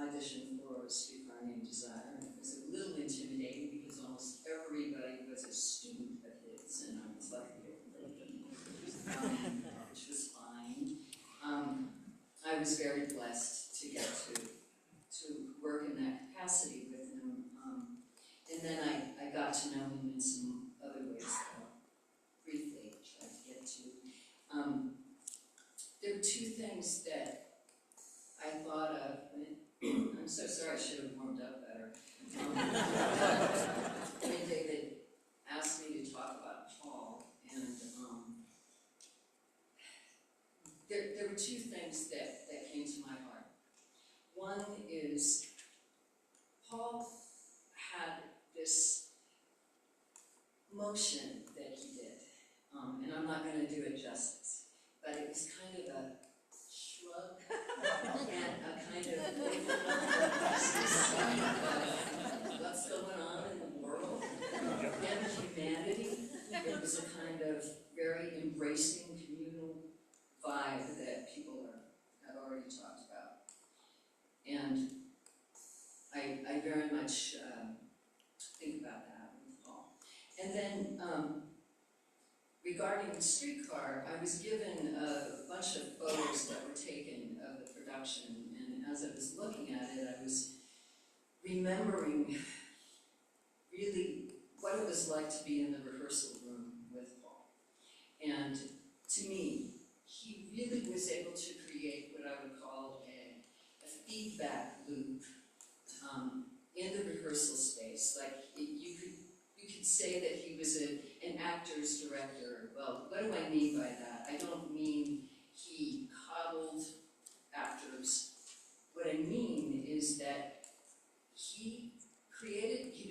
audition for A Streetcar Named Desire. And it was a little intimidating because almost everybody was a student of his, and I was like the old lady, which was fine. I was very blessed to get to work in that capacity with him. And then I got to know him in some other ways that I'll briefly try to get to. There were two things that I thought of. I'm so sorry, I should have warmed up better. When David asked me to talk about Paul, and there were two things that came to my heart. One is Paul had this motion that he did, and I'm not going to do it justice, but it was kind of a shrug and a kind of what's going on in the world and humanity. It was a kind of very embracing communal vibe that people have already talked about. And I very much think about that with Paul. And then regarding the Streetcar, I was given a bunch of photos that were taken of the production, and as I was looking at it, I was remembering really what it was like to be in the rehearsal room with Paul. And to me, he really was able to create what I would call a feedback loop in the rehearsal space. Like you could say that he was an actor's director. Well, what do I mean by that? I don't mean he coddled actors. What I mean is that he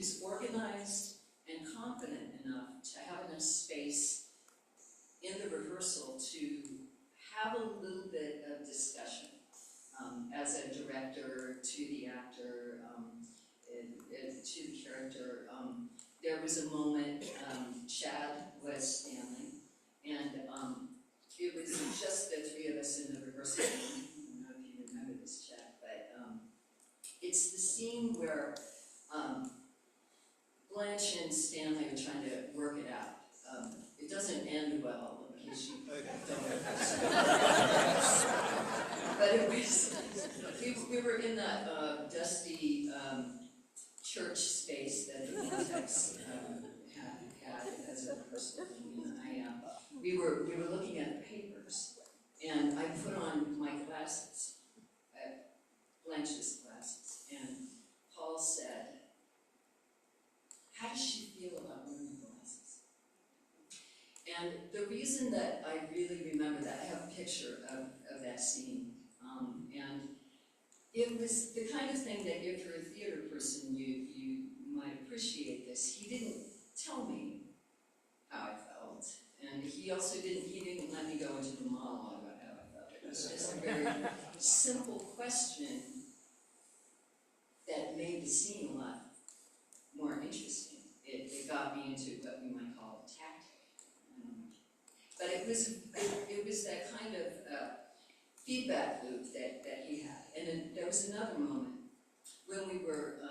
was organized and confident enough to have enough space in the rehearsal to have a little bit of discussion as a director to the actor, to the character. There was a moment, Chad was Stanley, and it was just the three of us in the rehearsal room. I don't know if you remember this, Chad, but it's the scene where Blanche and Stanley are trying to work it out. It doesn't end well, in case you don't know. But it was, we were in that dusty church space that the Vortex had as a rehearsal room. We were looking at the papers, and I put on my glasses, Blanche's glasses, and Paul said, "How does she feel about wearing glasses?" And the reason that I really remember that, I have a picture of that scene, and it was the kind of thing that if you're a theater person, you might appreciate this. He didn't tell me how I felt, and he also didn't let me go into the monologue about how I felt. It was just a very simple question that made the scene a lot more interesting. It got me into what we might call a tactic. But it was that kind of feedback loop that he had. And then there was another moment when we were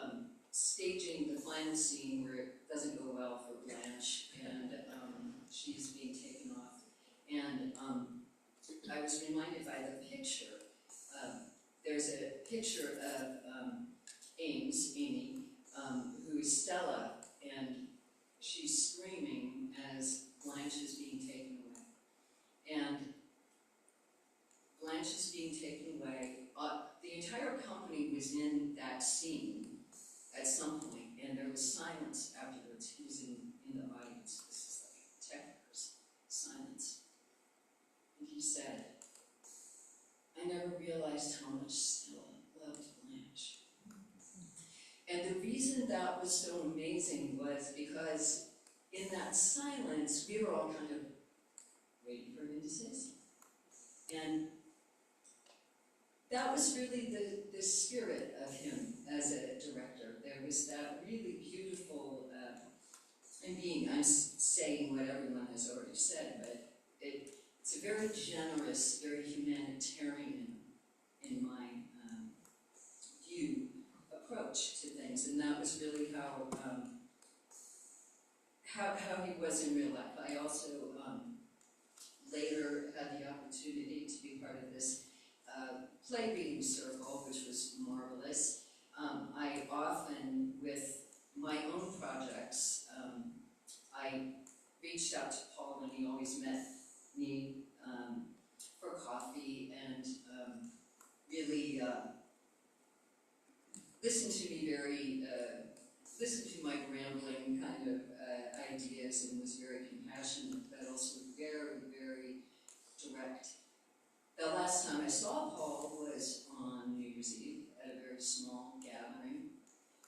staging the final scene where it doesn't go well for Blanche, and she's being taken off. And I was reminded by the picture. There's a picture of Amy, who is Stella, and she's screaming as Blanche is being taken away. And Blanche is being taken away. The entire company was in that scene at some point, and there was silence afterwards. He was in the audience. This is like technicolor's silence. And he said, "I never realized how much Stella loved Blanche." And the reason that was so amazing was because in that silence, we were all kind of waiting for him to say something. And that was really the spirit of him as a director. There was that really beautiful, I'm saying what everyone has already said, but it's a very generous, very humanitarian, in my view, approach to things. And that was really how he was in real life. I also later had the opportunity to be part of this play reading circle, which was marvelous. I often, with my own projects, I reached out to Paul, and he always met me for coffee and really listened to my rambling kind of ideas, and was very compassionate, but also very, very direct. The last time I saw Paul was on New Year's Eve at a very small gathering,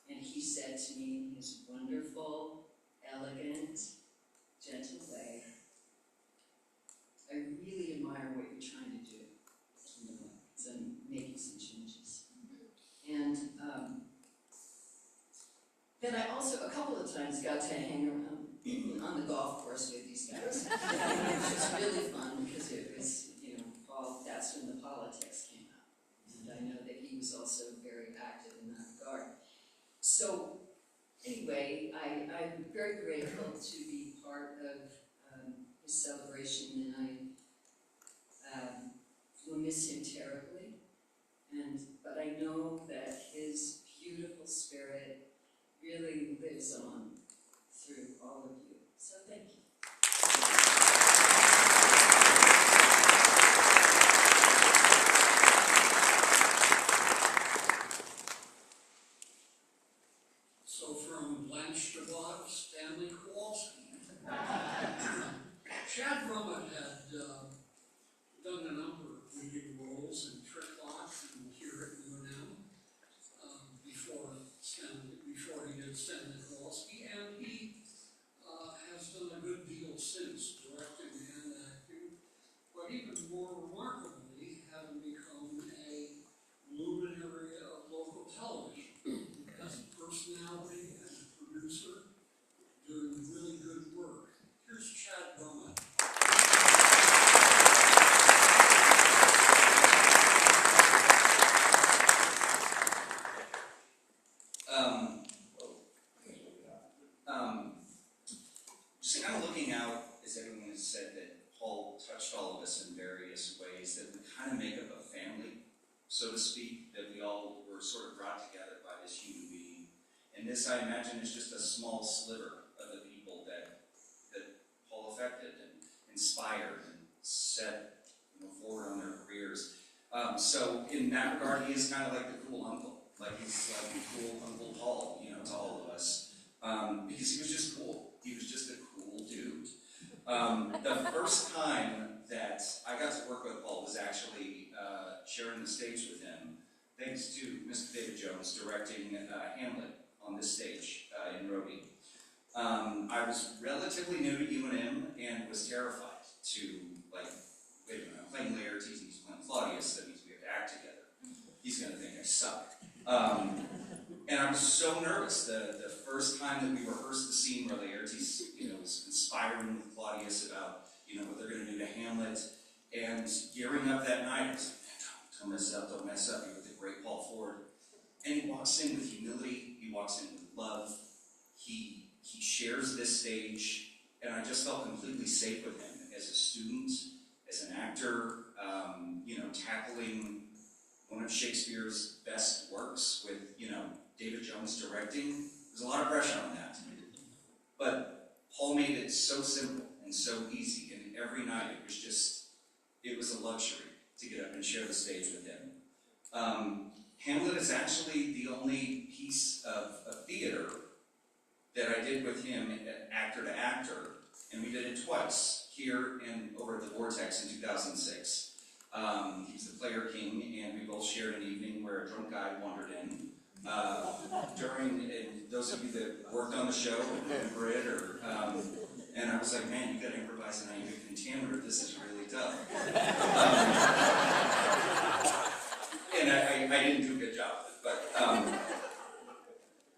and he said to me in his wonderful, elegant, gentle way, "I really admire what you're trying to do, because I'm making some changes." And then I also, a couple of times, got to hang around on the golf course with these guys. Which was really fun, because it was, Paul, that's when the politics came out. And I know that he was also very active in that regard. So, anyway, I'm very grateful to be part of his celebration, and I will miss him terribly. But I know that his beautiful spirit really lives on through all of you. So thank you. So from Blanche de Bob, Stanley Kowalski. Chad Brummett had done a number of leading roles in Trick Lock and Here at You Now before he did Stanley Kowalski. kind of looking out, as everyone has said, that Paul touched all of us in various ways, that we kind of make up a family, so to speak, that we all were sort of brought together by this human being. And this, I imagine, is just a small sliver of the people that Paul affected and inspired and set forward on their careers. So in that regard, he is kind of like the cool uncle. Like he's like the cool Uncle Paul, to all of us. Because he was just cool. He was just a cool dude. The first time that I got to work with Paul was actually sharing the stage with him, thanks to Mr. David Jones directing Hamlet on this stage in Roby. I was relatively new to UNM and was terrified to, like, wait a minute, I'm playing Laertes, he's playing Claudius, that means we have to act together. He's going to think I suck. And I was so nervous the first time that we rehearsed the scene where Laertes, was inspiring with Claudius about, what they're going to do to Hamlet, and gearing up that night. I was like, don't mess up, you're with the great Paul Ford. And he walks in with humility, he walks in with love, he shares this stage, and I just felt completely safe with him as a student, as an actor, tackling one of Shakespeare's best works with, David Jones directing. There's a lot of pressure on that. But Paul made it so simple and so easy, and every night it was a luxury to get up and share the stage with him. Hamlet is actually the only piece of theater that I did with him actor to actor, and we did it twice, here and over at the Vortex in 2006. He's the player king, and we both shared an evening where a drunk guy wandered in. And those of you that worked on the show and remember it, and I was like, man, you gotta improvise an iambic pentameter, this is really tough. And I didn't do a good job of it,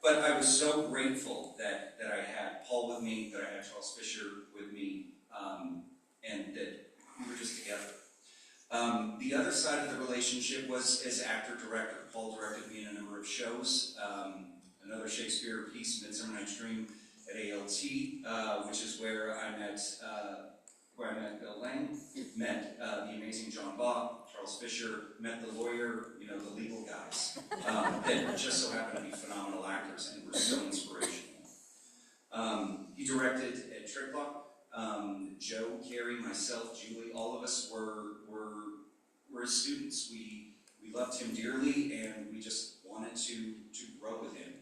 but I was so grateful that I had Paul with me, that I had Charles Fisher with me, and that we were just together. The other side of the relationship was as actor-director. Paul directed me in a number of shows. Another Shakespeare piece, Midsummer Night's Dream, at ALT, which is where I met Bill Lang, met the amazing John Bob, Charles Fisher, met the lawyer, the legal guys, that just so happen to be phenomenal actors and were so inspirational. He directed at Triclock. Joe, Carrie, myself, Julie, all of us were his students. We loved him dearly, and we just wanted to grow with him.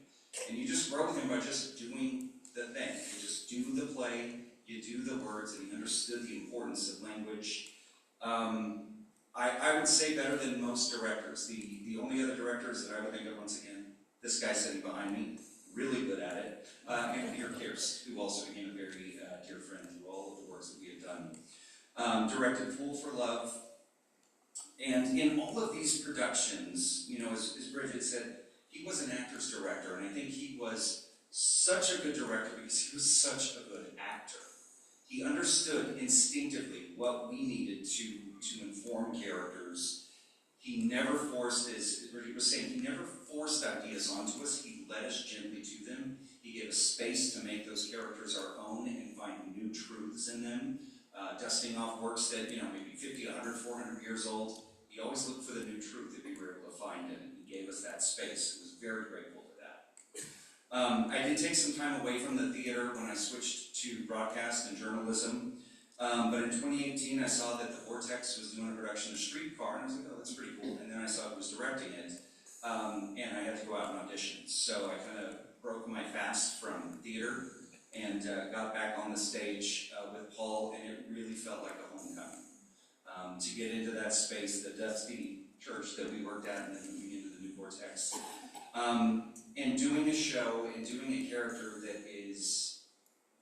And you just grow with him by just doing the thing. You just do the play, you do the words, and he understood the importance of language. I would say better than most directors. The only other directors that I would think of, once again, this guy sitting behind me, really good at it, and Peter Kearse, who also became a very dear friend through all of the works that we have done. Directed Fool for Love. And in all of these productions, as Bridget said, he was an actor's director, and I think he was such a good director because he was such a good actor. He understood instinctively what we needed to inform characters. He never forced, as Bridget was saying, he never forced ideas onto us. He led us gently to them. He gave us space to make those characters our own and find new truths in them. Dusting off works that, maybe 50, 100, 400 years old. He always looked for the new truth that we were able to find in it. He gave us that space. I was very grateful for that. I did take some time away from the theater when I switched to broadcast and journalism. But in 2018, I saw that the Vortex was doing a production of Streetcar, and I was like, oh, that's pretty cool. And then I saw who was directing it, and I had to go out and audition. So I kind of broke my fast from theater and got back on the stage with Paul, and it really felt like a homecoming. To get into that space, the dusty church that we worked at, and then moving into the new Vortex, and doing a show and doing a character that is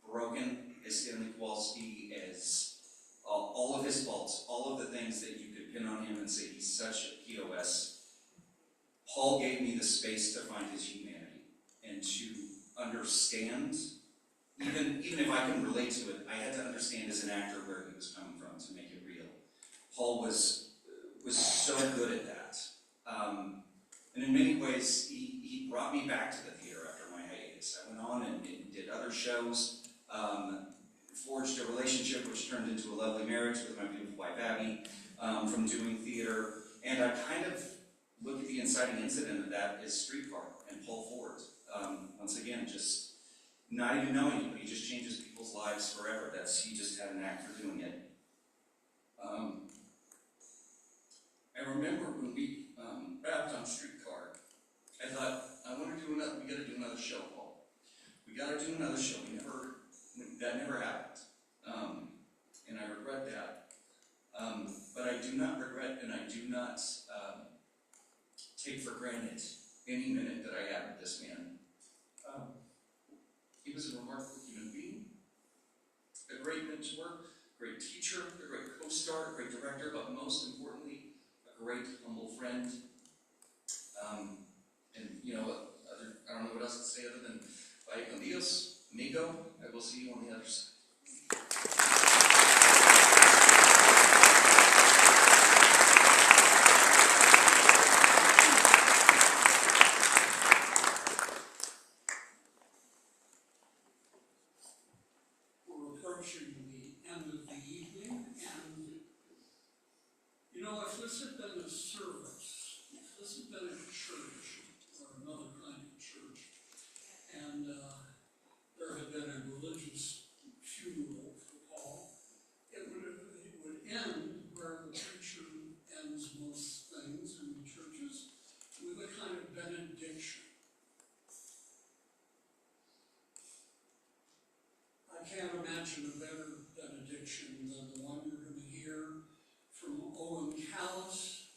broken as Stanley Kowalski, as all of his faults, all of the things that you could pin on him and say he's such a POS. Paul gave me the space to find his humanity and to understand, even if I can relate to it, I had to understand as an actor where he was coming from to make it real. Paul was so good at that. And in many ways, he brought me back to the theater after my hiatus. I went on and did other shows. turned into a lovely marriage with my beautiful wife Abby from doing theater. And I kind of look at the inciting incident of that as Streetcar and Paul Ford. Once again, just not even knowing it, but he just changes people's lives forever. He just had an knack for doing it. I remember when we wrapped on Streetcar, I thought, we gotta do another show, Paul. We gotta do another show. That never happened. And I regret that. But I do not regret and I do not take for granted any minute that I had with this man. He was a remarkable human being, a great mentor, great teacher, a great co-star, a great director, but most importantly, a great humble friend. And you know, I don't know what else to say other than, bye con Dios, amigo. I will see you on the other side. We're approaching the end of the evening, and you know, if this had been a service, if this had been a church, or another kind of church, and there had been a religious funeral for Paul, it would end where the preacher ends most things in the churches, with a kind of benediction. I can't imagine a better benediction than the one you're going to hear from Owen Callis,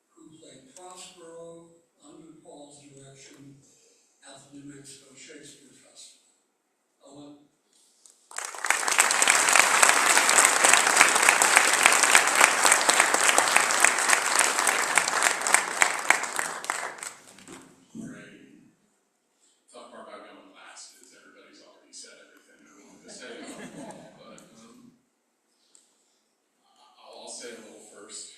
who played Prospero under Paul's direction at the New Mexico Shakespeare Festival. Owen. Tough part about going last is everybody's already said everything I wanted to say about Paul, but I'll say a little first.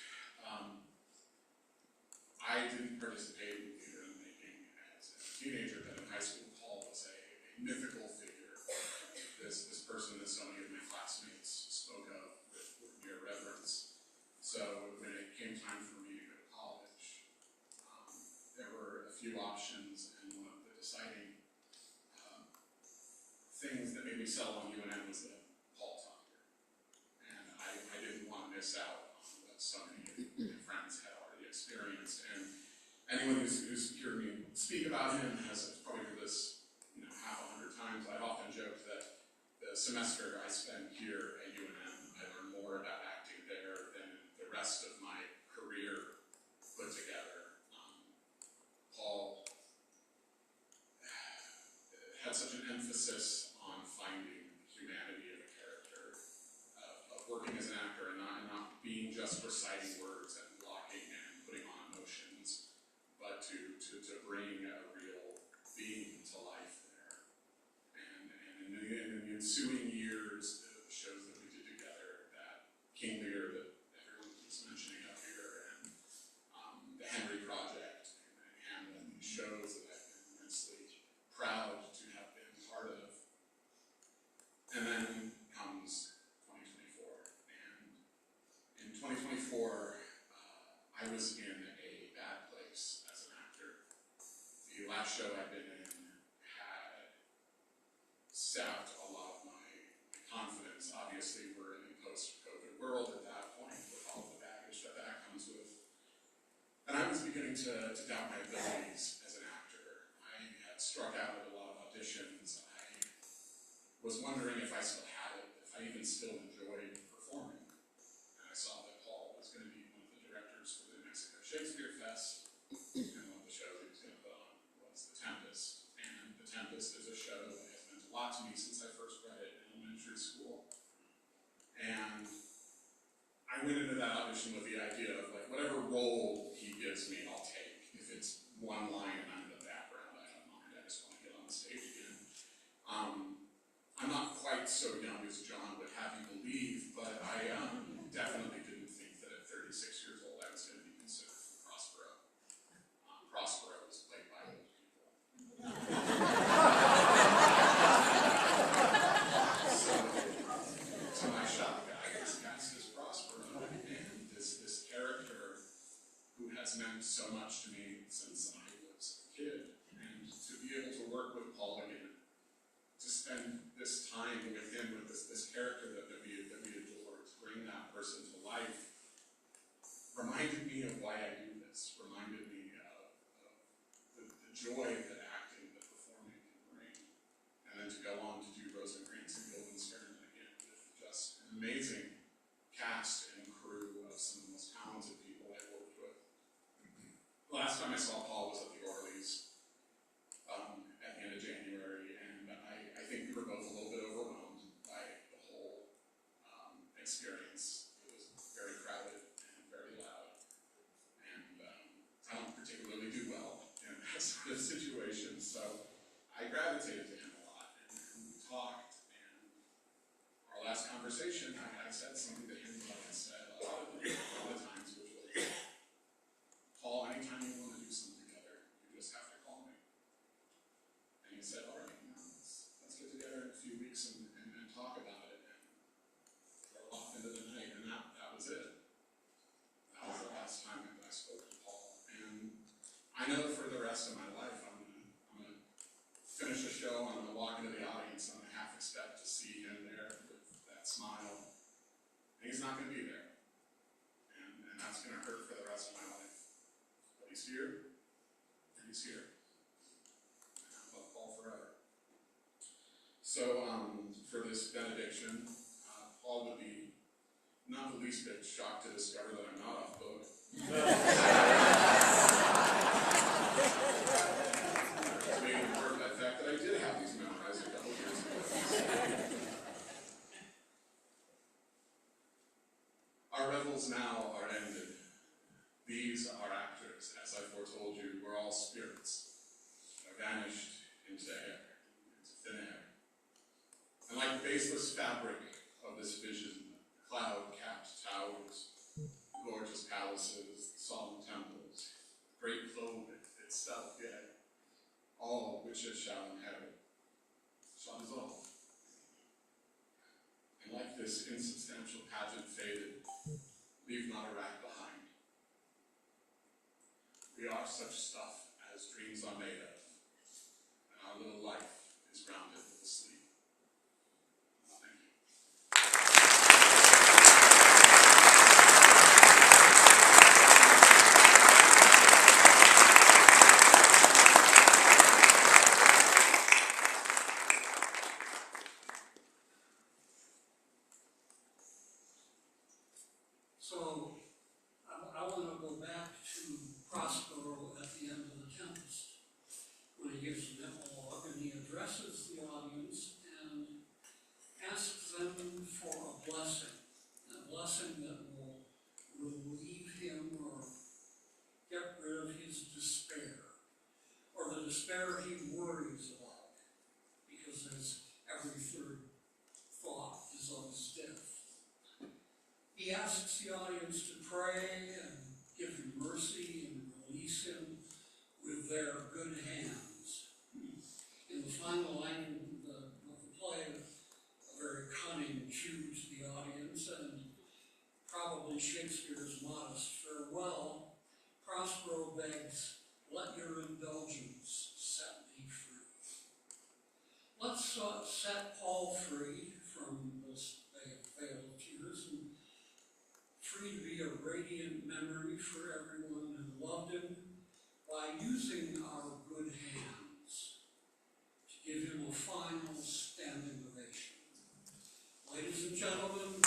I didn't participate in theater making as a teenager, but in high school, Paul was a mythical figure. This person that so many of my classmates spoke of with mere reverence. So when it came time for me to go to college, there were a few options, and one of the deciding things that made me settle on UNM was that Paul taught here. And I didn't want to miss out on what so many of my friends had already experienced. And anyone who's heard me speak about him has probably heard this, half 100 times. I've often joked that the semester I spent here at UNM, I learned more about acting there than the rest of my career put together. Paul had such an emphasis on finding the humanity of a character, of working as an actor and not being just reciting words and blocking and putting on emotions, but to bring a real being to life there. And in the ensuing years, the shows that we did together, that King Lear that everyone keeps mentioning up here, and the Henry Project and Hamlet, these shows that I've been immensely proud to have been part of. And then comes 2024. And in 2024, I was in a bad place as an actor. The last show I'd been in had sapped a lot of my confidence. Obviously, we're in a post-COVID world at that point with all the baggage that comes with. And I was beginning to doubt my abilities as an actor. I had struck out at a lot of auditions. I was wondering if I still had it, if I even still enjoyed performing. And I saw that Paul was going to be one of the directors for the New Mexico Shakespeare Fest, and one of the shows he was going to put on was The Tempest. And The Tempest is a show that has meant a lot to me since I first read it in elementary school. And I went into that audition with the idea of, like, whatever role he gives me, I'll take. If it's one line and I'm in the background, I don't mind. I just want to get on the stage again. I'm not quite so young as John would have you believe, but I definitely didn't think that at 36 years old I was going to be considered for Prospero. Prospero was played by old people. So, to my shock, I meant so much to me since I was a kid, and to be able to work with Paul again, to spend this time with him, with this character that we adore, to bring that person to life, reminded me of why I do this, reminded me of the joy that acting, that performing can bring, and then to go on to do Rosencrantz and Guildenstern again with just an amazing cast and crew of some of the most talented people I worked with. The last time I saw Paul was at the Orleys at the end of January, and I think we were both a little bit overwhelmed by the whole experience. It was very crowded and very loud, and I don't particularly do well in that sort of situation, so I gravitated to him a lot, and we talked, and our last conversation, I said something to him that I had said a lot of times, which was, Paul, anytime you want to do something together, you just have to call me. And he said, all right, let's get together in a few weeks and talk about it, and we're off into the night, and that was it. That was the last time I spoke to Paul, and I know for the rest of my life, I'm gonna finish a show, I'm gonna walk into the audience, I'm gonna half expect to see him there with that smile, and he's not gonna be there, and that's gonna hurt for the rest of my life. But he's here, and he's here, and I love Paul forever. So for this benediction, Paul would be not the least bit shocked to discover that I'm not off book. Made important by the fact that I did have these memorized a couple years ago. Our revels now are ended. These are actors, as I foretold you, we're all spirits, are vanished into air, into thin air. And like the baseless fabric of this vision, cloud-capped towers, gorgeous palaces, solemn temples, great globe itself, yet all which it shall inherit, shall dissolve. And like this insubstantial pageant faded, leave not a rack behind. We are such stuff as dreams are made of, and our little life is grounded with a sleep. Thank you. So, I want to go back to Prospero at the end of The Tempest, when he gives an epilogue and he addresses the audience and asks them for a blessing that will relieve him or get rid of his despair, or the despair he worries about, because his every third thought is of his death. He asks the audience to pray and give him mercy and release him with their good hands. In the final line of the play, a very cunning cue to the audience, and probably Shakespeare's modest farewell, Prospero begs, "Let your indulgence set me free." Let's set Paul free from this veil of tears, and free to be a radiant memory for everyone who loved him, by using our good hands to give him a final standing ovation. Ladies and gentlemen,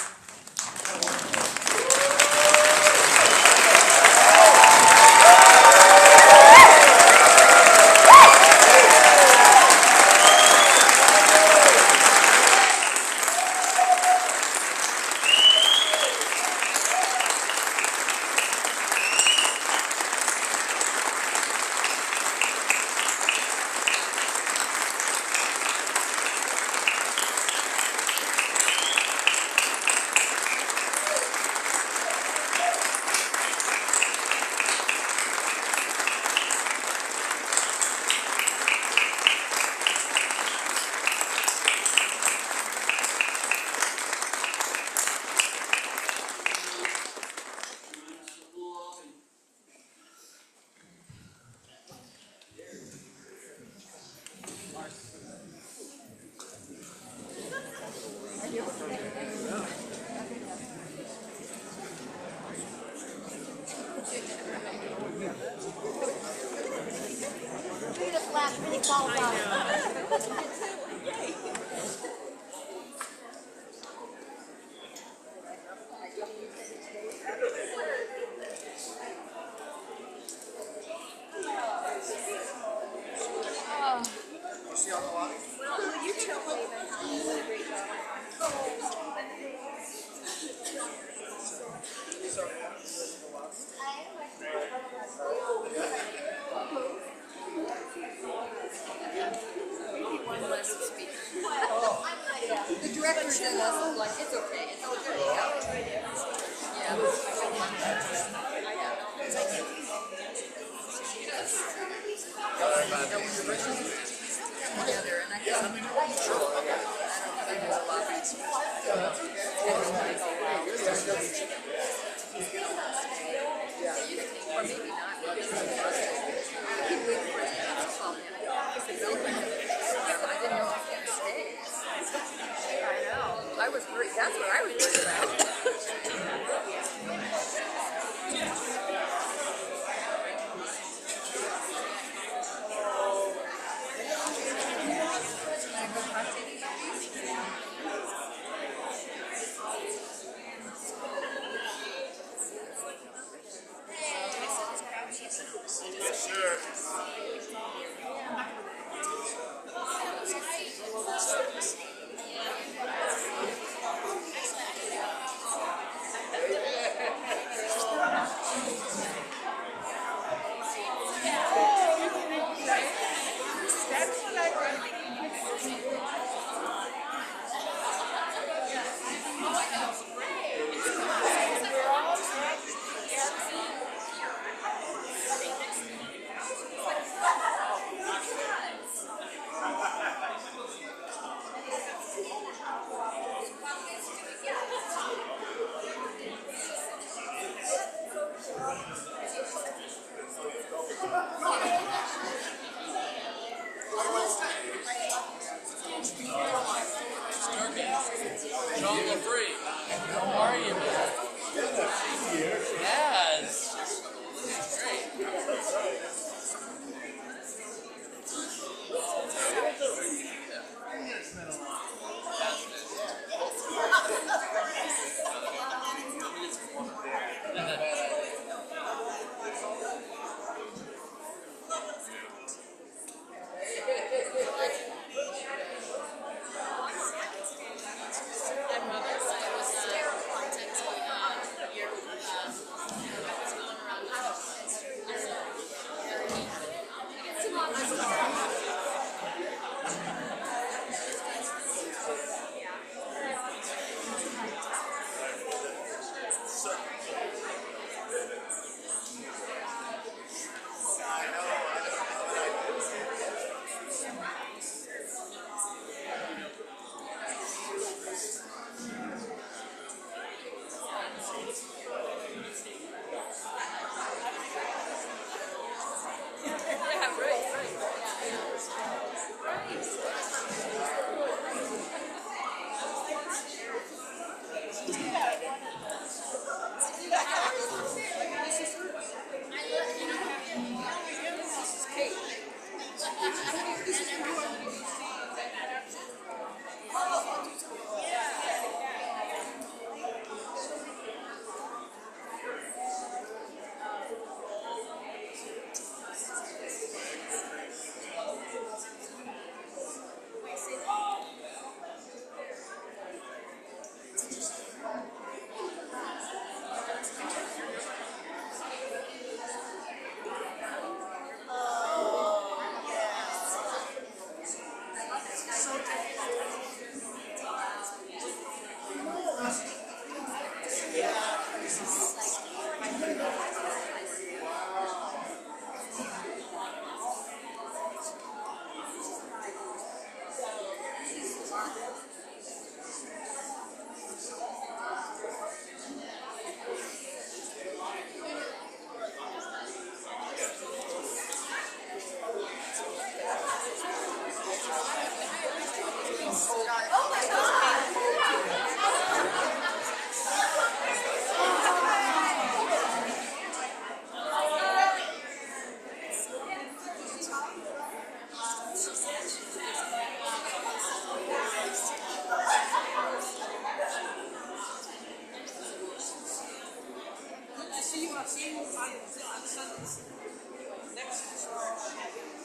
Look at the flash when he falls out. Well, you tell me about how you did a great job. The director said us like it's okay, it's okay. Yeah. Together, and I guess I don't know, there's a lot or maybe not. I keep waiting for it to call me. I didn't know if he was gonna stay. I know. I was worried. That's what I was worried about. John LaFree, how are you, man? Yes. Great. My mother said it was hysterical. see you on Sundays. Next March.